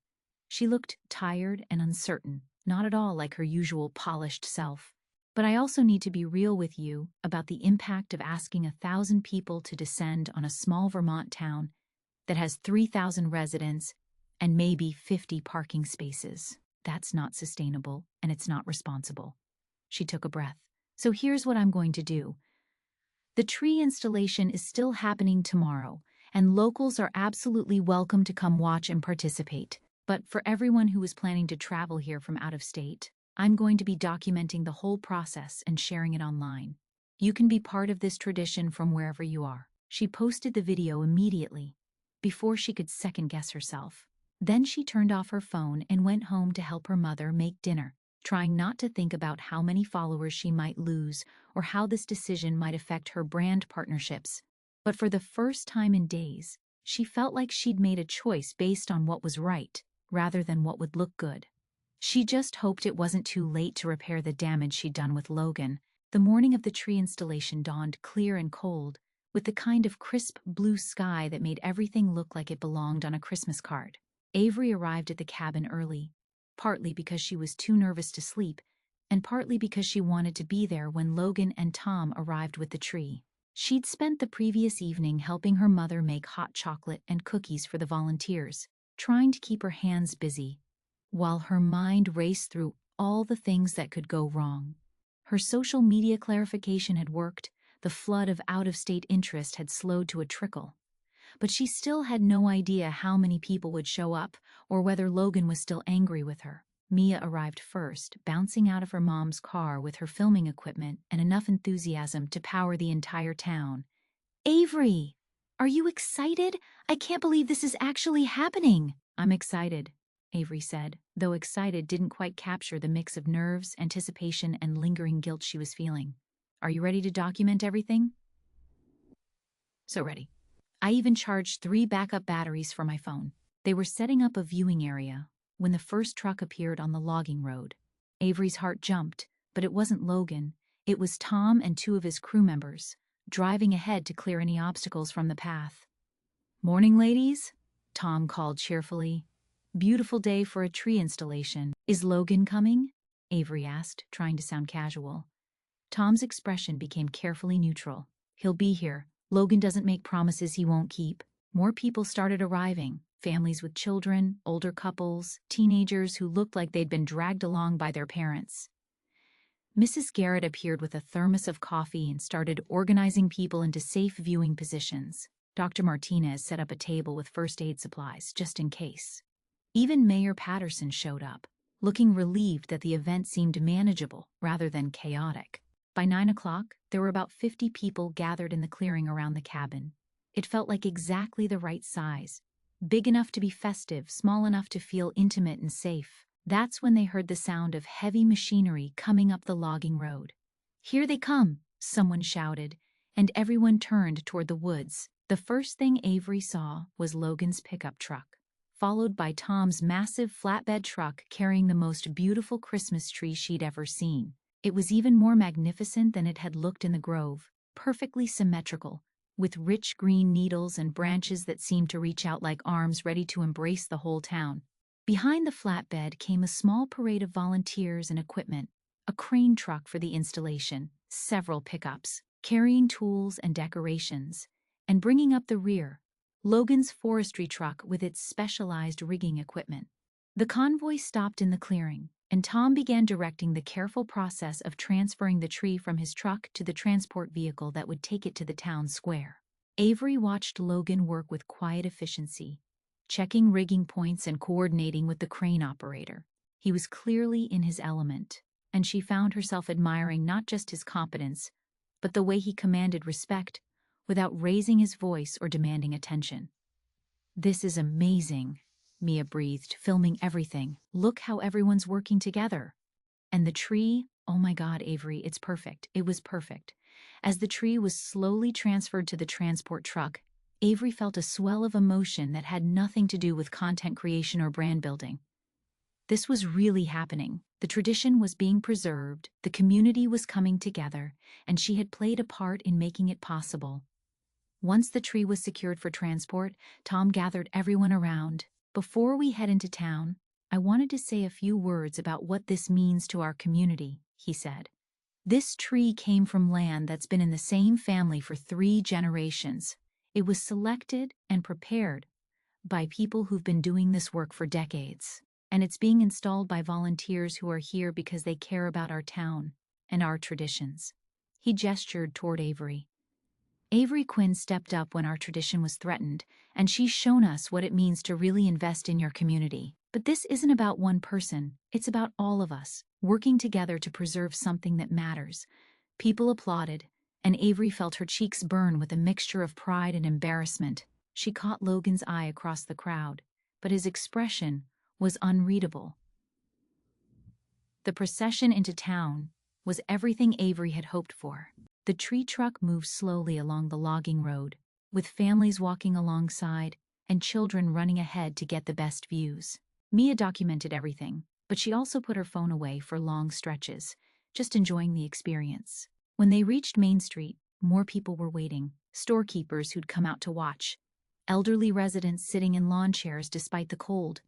She looked tired and uncertain, not at all like her usual polished self. "But I also need to be real with you about the impact of asking 1,000 people to descend on a small Vermont town that has 3,000 residents and maybe 50 parking spaces. That's not sustainable, and it's not responsible." She took a breath. "So here's what I'm going to do. The tree installation is still happening tomorrow, and locals are absolutely welcome to come watch and participate. But for everyone who is planning to travel here from out of state, I'm going to be documenting the whole process and sharing it online. You can be part of this tradition from wherever you are." She posted the video immediately, before she could second-guess herself. Then she turned off her phone and went home to help her mother make dinner, trying not to think about how many followers she might lose or how this decision might affect her brand partnerships. But for the first time in days, she felt like she'd made a choice based on what was right, rather than what would look good. She just hoped it wasn't too late to repair the damage she'd done with Logan. The morning of the tree installation dawned clear and cold, with the kind of crisp blue sky that made everything look like it belonged on a Christmas card. Avery arrived at the cabin early, partly because she was too nervous to sleep, and partly because she wanted to be there when Logan and Tom arrived with the tree. She'd spent the previous evening helping her mother make hot chocolate and cookies for the volunteers, trying to keep her hands busy, while her mind raced through all the things that could go wrong. Her social media clarification had worked, the flood of out-of-state interest had slowed to a trickle. But she still had no idea how many people would show up or whether Logan was still angry with her. Mia arrived first, bouncing out of her mom's car with her filming equipment and enough enthusiasm to power the entire town. "Avery, are you excited? I can't believe this is actually happening." "I'm excited," Avery said, though excited didn't quite capture the mix of nerves, anticipation, and lingering guilt she was feeling. "Are you ready to document everything?" "So ready. I even charged 3 backup batteries for my phone." They were setting up a viewing area when the first truck appeared on the logging road. Avery's heart jumped, but it wasn't Logan. It was Tom and 2 of his crew members, driving ahead to clear any obstacles from the path. "Morning, ladies," Tom called cheerfully. "Beautiful day for a tree installation. Is Logan coming?" Avery asked, trying to sound casual. Tom's expression became carefully neutral. "He'll be here. Logan doesn't make promises he won't keep." More people started arriving, families with children, older couples, teenagers who looked like they'd been dragged along by their parents. Mrs. Garrett appeared with a thermos of coffee and started organizing people into safe viewing positions. Dr. Martinez set up a table with first aid supplies, just in case. Even Mayor Patterson showed up, looking relieved that the event seemed manageable rather than chaotic. By 9 o'clock, there were about 50 people gathered in the clearing around the cabin. It felt like exactly the right size, big enough to be festive, small enough to feel intimate and safe. That's when they heard the sound of heavy machinery coming up the logging road. "Here they come," someone shouted, and everyone turned toward the woods. The first thing Avery saw was Logan's pickup truck, followed by Tom's massive flatbed truck carrying the most beautiful Christmas tree she'd ever seen. It was even more magnificent than it had looked in the grove, perfectly symmetrical, with rich green needles and branches that seemed to reach out like arms ready to embrace the whole town. Behind the flatbed came a small parade of volunteers and equipment, a crane truck for the installation, several pickups, carrying tools and decorations, and bringing up the rear, Logan's forestry truck with its specialized rigging equipment. The convoy stopped in the clearing, and Tom began directing the careful process of transferring the tree from his truck to the transport vehicle that would take it to the town square. Avery watched Logan work with quiet efficiency, checking rigging points and coordinating with the crane operator. He was clearly in his element, and she found herself admiring not just his competence, but the way he commanded respect without raising his voice or demanding attention. "This is amazing," Mia breathed, filming everything. "Look how everyone's working together. And the tree, oh my God, Avery, it's perfect. It was perfect." As the tree was slowly transferred to the transport truck, Avery felt a swell of emotion that had nothing to do with content creation or brand building. This was really happening. The tradition was being preserved, the community was coming together, and she had played a part in making it possible. Once the tree was secured for transport, Tom gathered everyone around. "Before we head into town, I wanted to say a few words about what this means to our community," he said. "This tree came from land that's been in the same family for 3 generations. It was selected and prepared by people who've been doing this work for decades, and it's being installed by volunteers who are here because they care about our town and our traditions." He gestured toward Avery. "Avery Quinn stepped up when our tradition was threatened, and she's shown us what it means to really invest in your community. But this isn't about one person, it's about all of us, working together to preserve something that matters." People applauded, and Avery felt her cheeks burn with a mixture of pride and embarrassment. She caught Logan's eye across the crowd, but his expression was unreadable. The procession into town was everything Avery had hoped for. The tree truck moved slowly along the logging road, with families walking alongside and children running ahead to get the best views. Mia documented everything, but she also put her phone away for long stretches, just enjoying the experience. When they reached Main Street, more people were waiting, storekeepers who'd come out to watch, elderly residents sitting in lawn chairs despite the cold,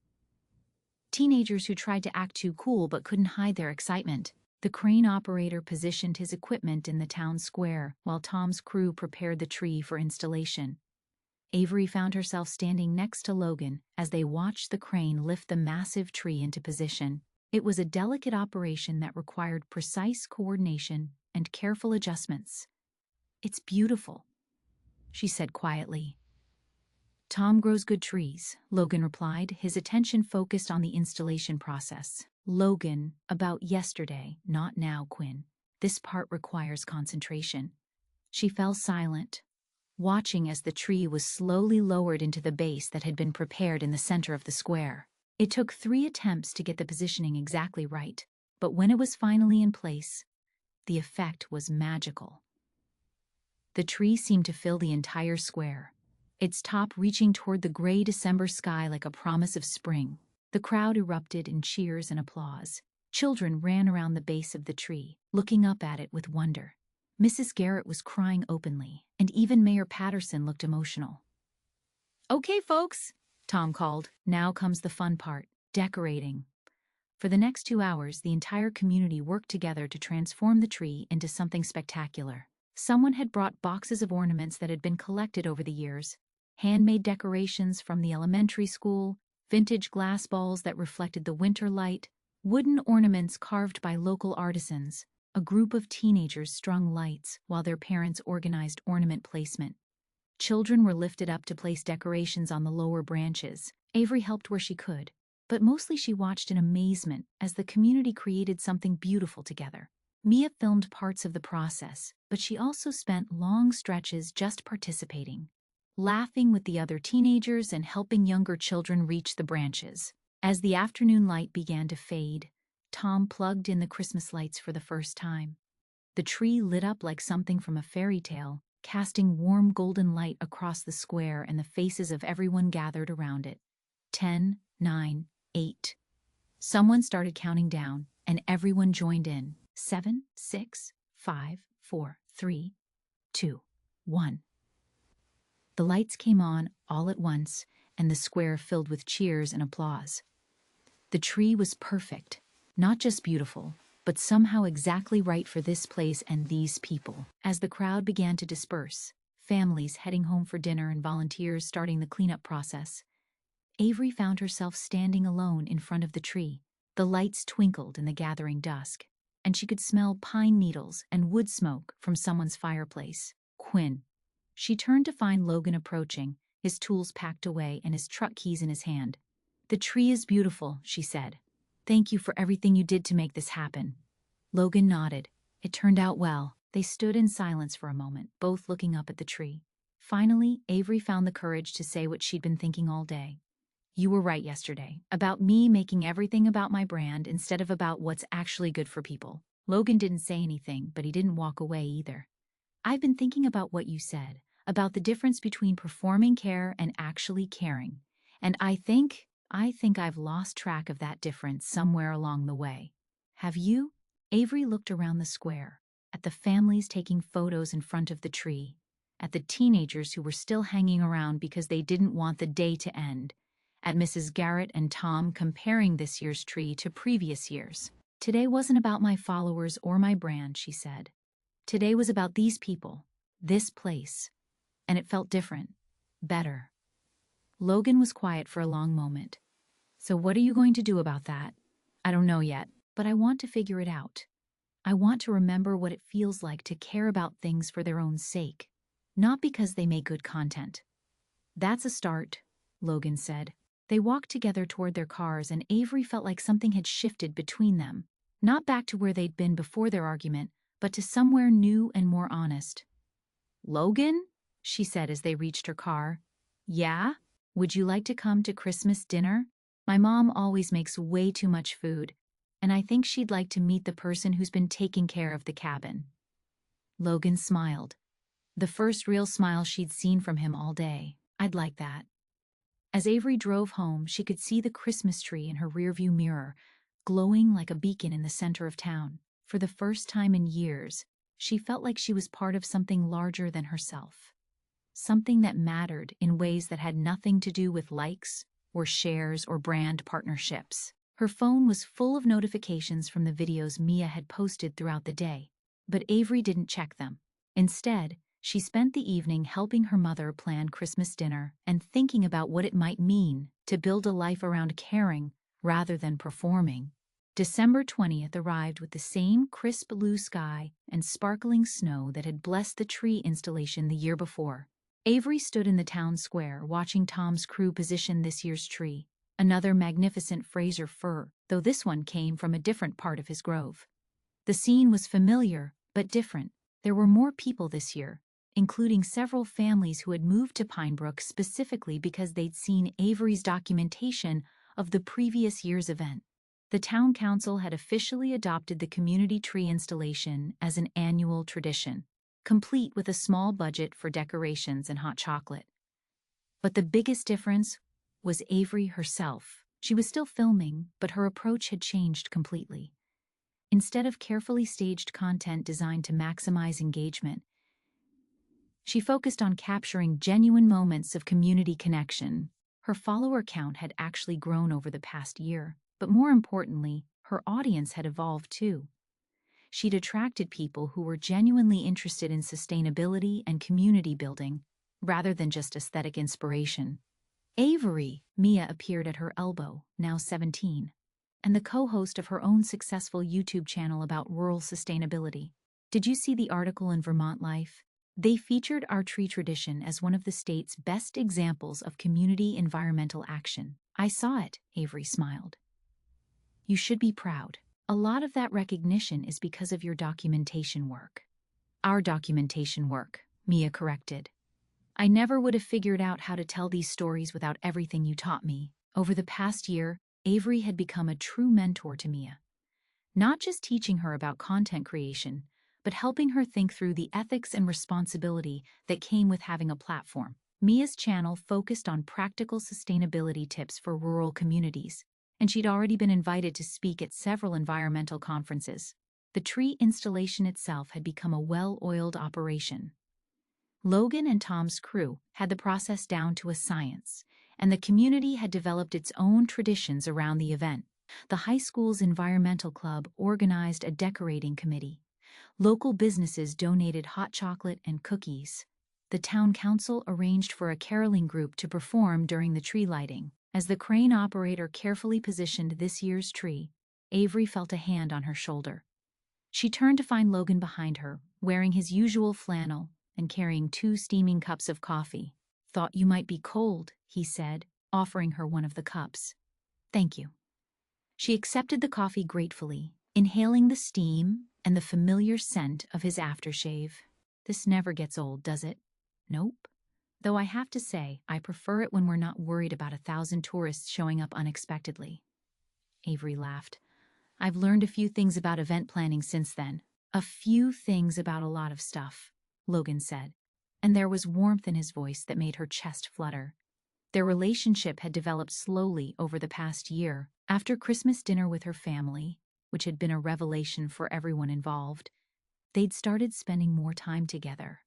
teenagers who tried to act too cool but couldn't hide their excitement. The crane operator positioned his equipment in the town square while Tom's crew prepared the tree for installation. Avery found herself standing next to Logan as they watched the crane lift the massive tree into position. It was a delicate operation that required precise coordination and careful adjustments. "It's beautiful," she said quietly. "Tom grows good trees," Logan replied, his attention focused on the installation process. "Logan, about yesterday, not now, Quinn. This part requires concentration." She fell silent, watching as the tree was slowly lowered into the base that had been prepared in the center of the square. It took 3 attempts to get the positioning exactly right, but when it was finally in place, the effect was magical. The tree seemed to fill the entire square, its top reaching toward the gray December sky like a promise of spring. The crowd erupted in cheers and applause. Children ran around the base of the tree, looking up at it with wonder. Mrs. Garrett was crying openly, and even Mayor Patterson looked emotional. "Okay, folks," Tom called. "Now comes the fun part, decorating." For the next 2 hours, the entire community worked together to transform the tree into something spectacular. Someone had brought boxes of ornaments that had been collected over the years, handmade decorations from the elementary school, vintage glass balls that reflected the winter light, wooden ornaments carved by local artisans. A group of teenagers strung lights while their parents organized ornament placement. Children were lifted up to place decorations on the lower branches. Avery helped where she could, but mostly she watched in amazement as the community created something beautiful together. Mia filmed parts of the process, but she also spent long stretches just participating, laughing with the other teenagers and helping younger children reach the branches. As the afternoon light began to fade, Tom plugged in the Christmas lights for the first time. The tree lit up like something from a fairy tale, casting warm golden light across the square and the faces of everyone gathered around it. 10, 9, 8. Someone started counting down, and everyone joined in. 7, 6, 5, 4, 3, 2, 1. The lights came on all at once, and the square filled with cheers and applause. The tree was perfect, not just beautiful, but somehow exactly right for this place and these people. As the crowd began to disperse, families heading home for dinner and volunteers starting the cleanup process, Avery found herself standing alone in front of the tree. The lights twinkled in the gathering dusk, and she could smell pine needles and wood smoke from someone's fireplace. Quinn. She turned to find Logan approaching, his tools packed away and his truck keys in his hand. "The tree is beautiful," she said. "Thank you for everything you did to make this happen." Logan nodded. It turned out well. They stood in silence for a moment, both looking up at the tree. Finally, Avery found the courage to say what she'd been thinking all day. "You were right yesterday, about me making everything about my brand instead of about what's actually good for people." Logan didn't say anything, but he didn't walk away either. "I've been thinking about what you said, about the difference between performing care and actually caring. And I think I've lost track of that difference somewhere along the way." "Have you?" Avery looked around the square, at the families taking photos in front of the tree, at the teenagers who were still hanging around because they didn't want the day to end, at Mrs. Garrett and Tom comparing this year's tree to previous years. "Today wasn't about my followers or my brand," she said. "Today was about these people, this place." And it felt different, better. Logan was quiet for a long moment. "So what are you going to do about that?" "I don't know yet, but I want to figure it out. I want to remember what it feels like to care about things for their own sake, not because they make good content." "That's a start," Logan said. They walked together toward their cars, and Avery felt like something had shifted between them, not back to where they'd been before their argument, but to somewhere new and more honest. "Logan?" she said as they reached her car. "Yeah? Would you like to come to Christmas dinner? My mom always makes way too much food, and I think she'd like to meet the person who's been taking care of the cabin." Logan smiled. The first real smile she'd seen from him all day. "I'd like that." As Avery drove home, she could see the Christmas tree in her rearview mirror, glowing like a beacon in the center of town. For the first time in years, she felt like she was part of something larger than herself. Something that mattered in ways that had nothing to do with likes or shares or brand partnerships. Her phone was full of notifications from the videos Mia had posted throughout the day, but Avery didn't check them. Instead, she spent the evening helping her mother plan Christmas dinner and thinking about what it might mean to build a life around caring rather than performing. December 20th arrived with the same crisp blue sky and sparkling snow that had blessed the tree installation the year before. Avery stood in the town square watching Tom's crew position this year's tree, another magnificent Fraser fir, though this one came from a different part of his grove. The scene was familiar, but different. There were more people this year, including several families who had moved to Pinebrook specifically because they'd seen Avery's documentation of the previous year's event. The town council had officially adopted the community tree installation as an annual tradition, complete with a small budget for decorations and hot chocolate. But the biggest difference was Avery herself. She was still filming, but her approach had changed completely. Instead of carefully staged content designed to maximize engagement, she focused on capturing genuine moments of community connection. Her follower count had actually grown over the past year, but more importantly, her audience had evolved too. She'd attracted people who were genuinely interested in sustainability and community building, rather than just aesthetic inspiration. Avery, Mia appeared at her elbow, now 17, and the co-host of her own successful YouTube channel about rural sustainability. "Did you see the article in Vermont Life? They featured our tree tradition as one of the state's best examples of community environmental action." "I saw it," Avery smiled. "You should be proud. A lot of that recognition is because of your documentation work." "Our documentation work," Mia corrected. "I never would have figured out how to tell these stories without everything you taught me." Over the past year, Avery had become a true mentor to Mia, not just teaching her about content creation, but helping her think through the ethics and responsibility that came with having a platform. Mia's channel focused on practical sustainability tips for rural communities, and she'd already been invited to speak at several environmental conferences. The tree installation itself had become a well-oiled operation. Logan and Tom's crew had the process down to a science, and the community had developed its own traditions around the event. The high school's environmental club organized a decorating committee. Local businesses donated hot chocolate and cookies. The town council arranged for a caroling group to perform during the tree lighting. As the crane operator carefully positioned this year's tree, Avery felt a hand on her shoulder. She turned to find Logan behind her, wearing his usual flannel and carrying 2 steaming cups of coffee. "Thought you might be cold," he said, offering her one of the cups. "Thank you." She accepted the coffee gratefully, inhaling the steam and the familiar scent of his aftershave. "This never gets old, does it?" "Nope. Though I have to say, I prefer it when we're not worried about 1,000 tourists showing up unexpectedly." Avery laughed. "I've learned a few things about event planning since then." "A few things about a lot of stuff," Logan said, and there was warmth in his voice that made her chest flutter. Their relationship had developed slowly over the past year. After Christmas dinner with her family, which had been a revelation for everyone involved, they'd started spending more time together.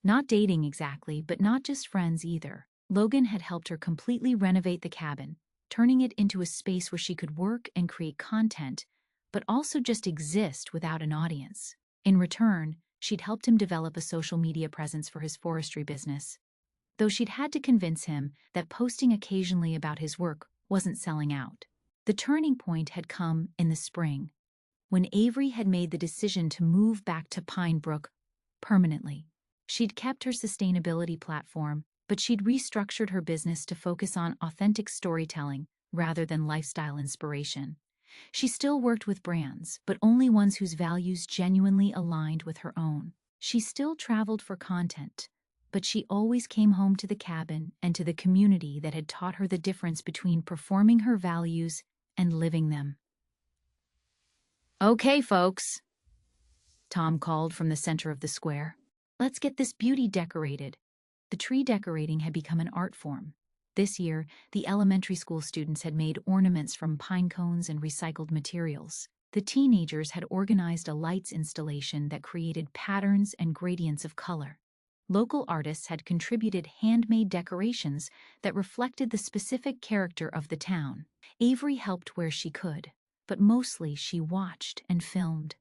Not dating exactly, but not just friends either. Logan had helped her completely renovate the cabin, turning it into a space where she could work and create content, but also just exist without an audience. In return, she'd helped him develop a social media presence for his forestry business, though she'd had to convince him that posting occasionally about his work wasn't selling out. The turning point had come in the spring, when Avery had made the decision to move back to Pinebrook permanently. She'd kept her sustainability platform, but she'd restructured her business to focus on authentic storytelling rather than lifestyle inspiration. She still worked with brands, but only ones whose values genuinely aligned with her own. She still traveled for content, but she always came home to the cabin and to the community that had taught her the difference between performing her values and living them. "Okay, folks," Tom called from the center of the square. "Let's get this beauty decorated." The tree decorating had become an art form. This year, the elementary school students had made ornaments from pine cones and recycled materials. The teenagers had organized a lights installation that created patterns and gradients of color. Local artists had contributed handmade decorations that reflected the specific character of the town. Avery helped where she could, but mostly she watched and filmed,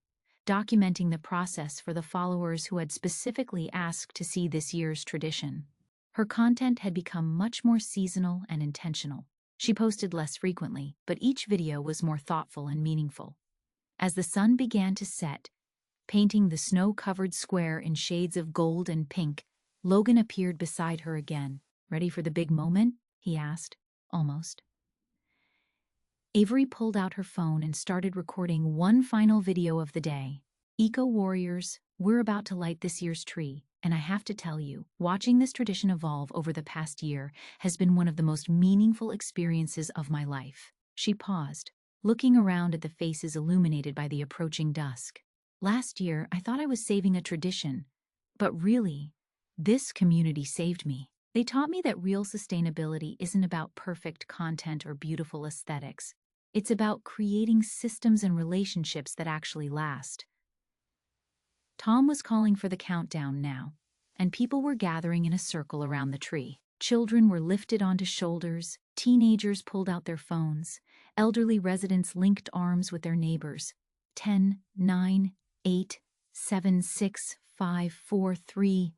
documenting the process for the followers who had specifically asked to see this year's tradition. Her content had become much more seasonal and intentional. She posted less frequently, but each video was more thoughtful and meaningful. As the sun began to set, painting the snow-covered square in shades of gold and pink, Logan appeared beside her again. "Ready for the big moment?" he asked. "Almost." Avery pulled out her phone and started recording one final video of the day. "Eco warriors, we're about to light this year's tree, and I have to tell you, watching this tradition evolve over the past year has been one of the most meaningful experiences of my life." She paused, looking around at the faces illuminated by the approaching dusk. "Last year, I thought I was saving a tradition, but really, this community saved me. They taught me that real sustainability isn't about perfect content or beautiful aesthetics. It's about creating systems and relationships that actually last." Tom was calling for the countdown now, and people were gathering in a circle around the tree. Children were lifted onto shoulders, teenagers pulled out their phones, elderly residents linked arms with their neighbors. 10, 9, 8, 7, 6, 5, 4, 3,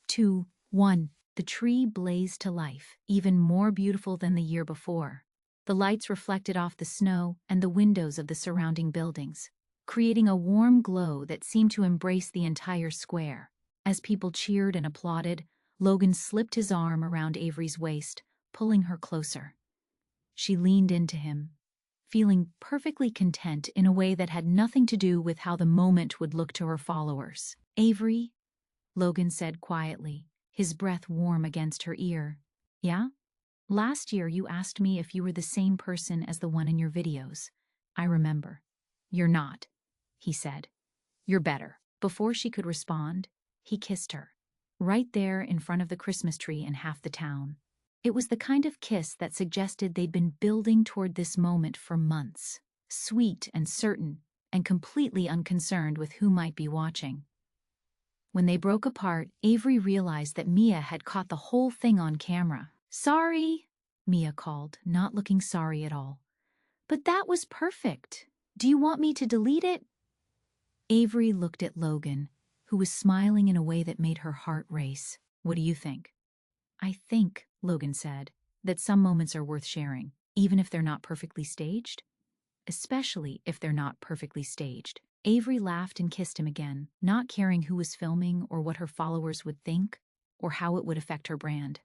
2, 1. The tree blazed to life, even more beautiful than the year before. The lights reflected off the snow and the windows of the surrounding buildings, creating a warm glow that seemed to embrace the entire square. As people cheered and applauded, Logan slipped his arm around Avery's waist, pulling her closer. She leaned into him, feeling perfectly content in a way that had nothing to do with how the moment would look to her followers. "Avery," Logan said quietly, his breath warm against her ear. "Yeah? Last year you asked me if you were the same person as the one in your videos. I remember." "You're not," he said. "You're better." Before she could respond, he kissed her, right there in front of the Christmas tree and half the town. It was the kind of kiss that suggested they'd been building toward this moment for months, sweet and certain, and completely unconcerned with who might be watching. When they broke apart, Avery realized that Mia had caught the whole thing on camera. "Sorry," Mia called, not looking sorry at all. "But that was perfect. Do you want me to delete it?" Avery looked at Logan, who was smiling in a way that made her heart race. "What do you think?" "I think," Logan said, "that some moments are worth sharing, even if they're not perfectly staged." "Especially if they're not perfectly staged." Avery laughed and kissed him again, not caring who was filming or what her followers would think or how it would affect her brand.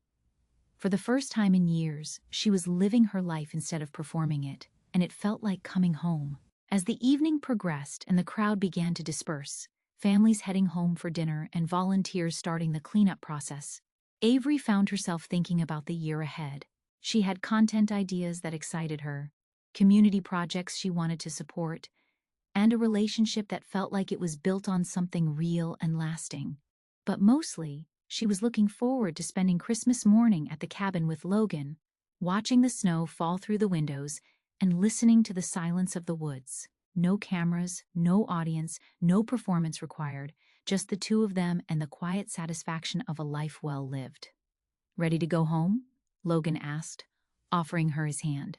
For the first time in years, she was living her life instead of performing it, and it felt like coming home. As the evening progressed and the crowd began to disperse, families heading home for dinner and volunteers starting the cleanup process, Avery found herself thinking about the year ahead. She had content ideas that excited her, community projects she wanted to support, and a relationship that felt like it was built on something real and lasting. But mostly, she was looking forward to spending Christmas morning at the cabin with Logan, watching the snow fall through the windows and listening to the silence of the woods. No cameras, no audience, no performance required, just the two of them and the quiet satisfaction of a life well lived. "Ready to go home?" Logan asked, offering her his hand.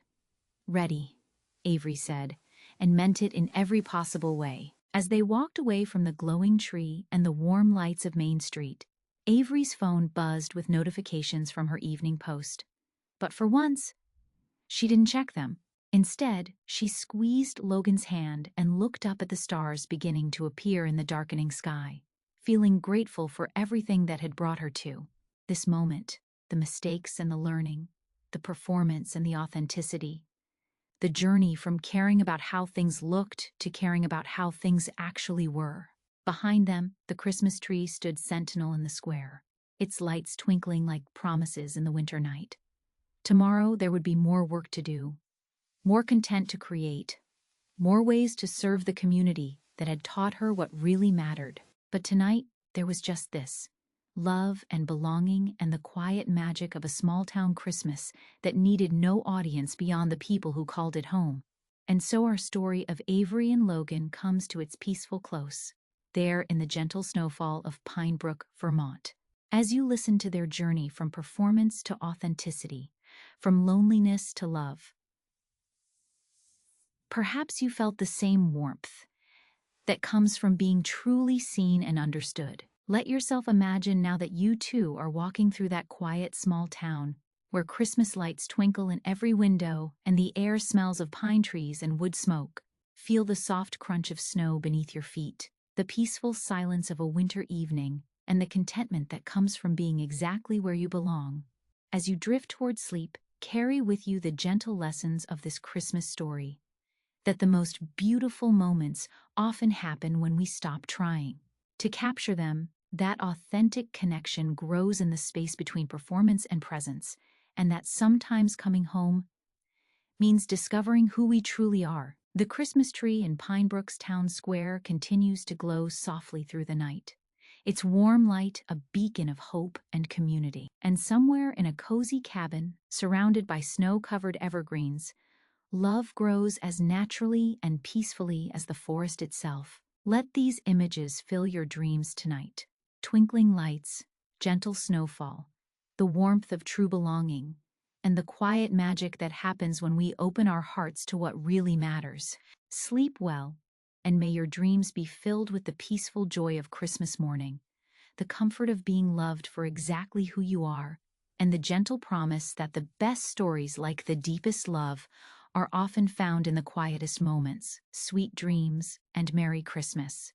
"Ready," Avery said, and meant it in every possible way. As they walked away from the glowing tree and the warm lights of Main Street, Avery's phone buzzed with notifications from her evening post. But for once, she didn't check them. Instead, she squeezed Logan's hand and looked up at the stars beginning to appear in the darkening sky, feeling grateful for everything that had brought her to this moment, the mistakes and the learning, the performance and the authenticity, the journey from caring about how things looked to caring about how things actually were. Behind them, the Christmas tree stood sentinel in the square, its lights twinkling like promises in the winter night. Tomorrow there would be more work to do, more content to create, more ways to serve the community that had taught her what really mattered. But tonight, there was just this: love and belonging and the quiet magic of a small-town Christmas that needed no audience beyond the people who called it home. And so our story of Avery and Logan comes to its peaceful close, there in the gentle snowfall of Pinebrook, Vermont. As you listen to their journey from performance to authenticity, from loneliness to love, perhaps you felt the same warmth that comes from being truly seen and understood. Let yourself imagine now that you too are walking through that quiet small town where Christmas lights twinkle in every window and the air smells of pine trees and wood smoke. Feel the soft crunch of snow beneath your feet, the peaceful silence of a winter evening, and the contentment that comes from being exactly where you belong. As you drift toward sleep, carry with you the gentle lessons of this Christmas story, that the most beautiful moments often happen when we stop trying. To capture them, that authentic connection grows in the space between performance and presence, and that sometimes coming home means discovering who we truly are. The Christmas tree in Pinebrook's town square continues to glow softly through the night, its warm light a beacon of hope and community. And somewhere in a cozy cabin, surrounded by snow-covered evergreens, love grows as naturally and peacefully as the forest itself. Let these images fill your dreams tonight. Twinkling lights, gentle snowfall, the warmth of true belonging, and the quiet magic that happens when we open our hearts to what really matters. Sleep well, and may your dreams be filled with the peaceful joy of Christmas morning, the comfort of being loved for exactly who you are, and the gentle promise that the best stories, like the deepest love, are often found in the quietest moments. Sweet dreams and Merry Christmas.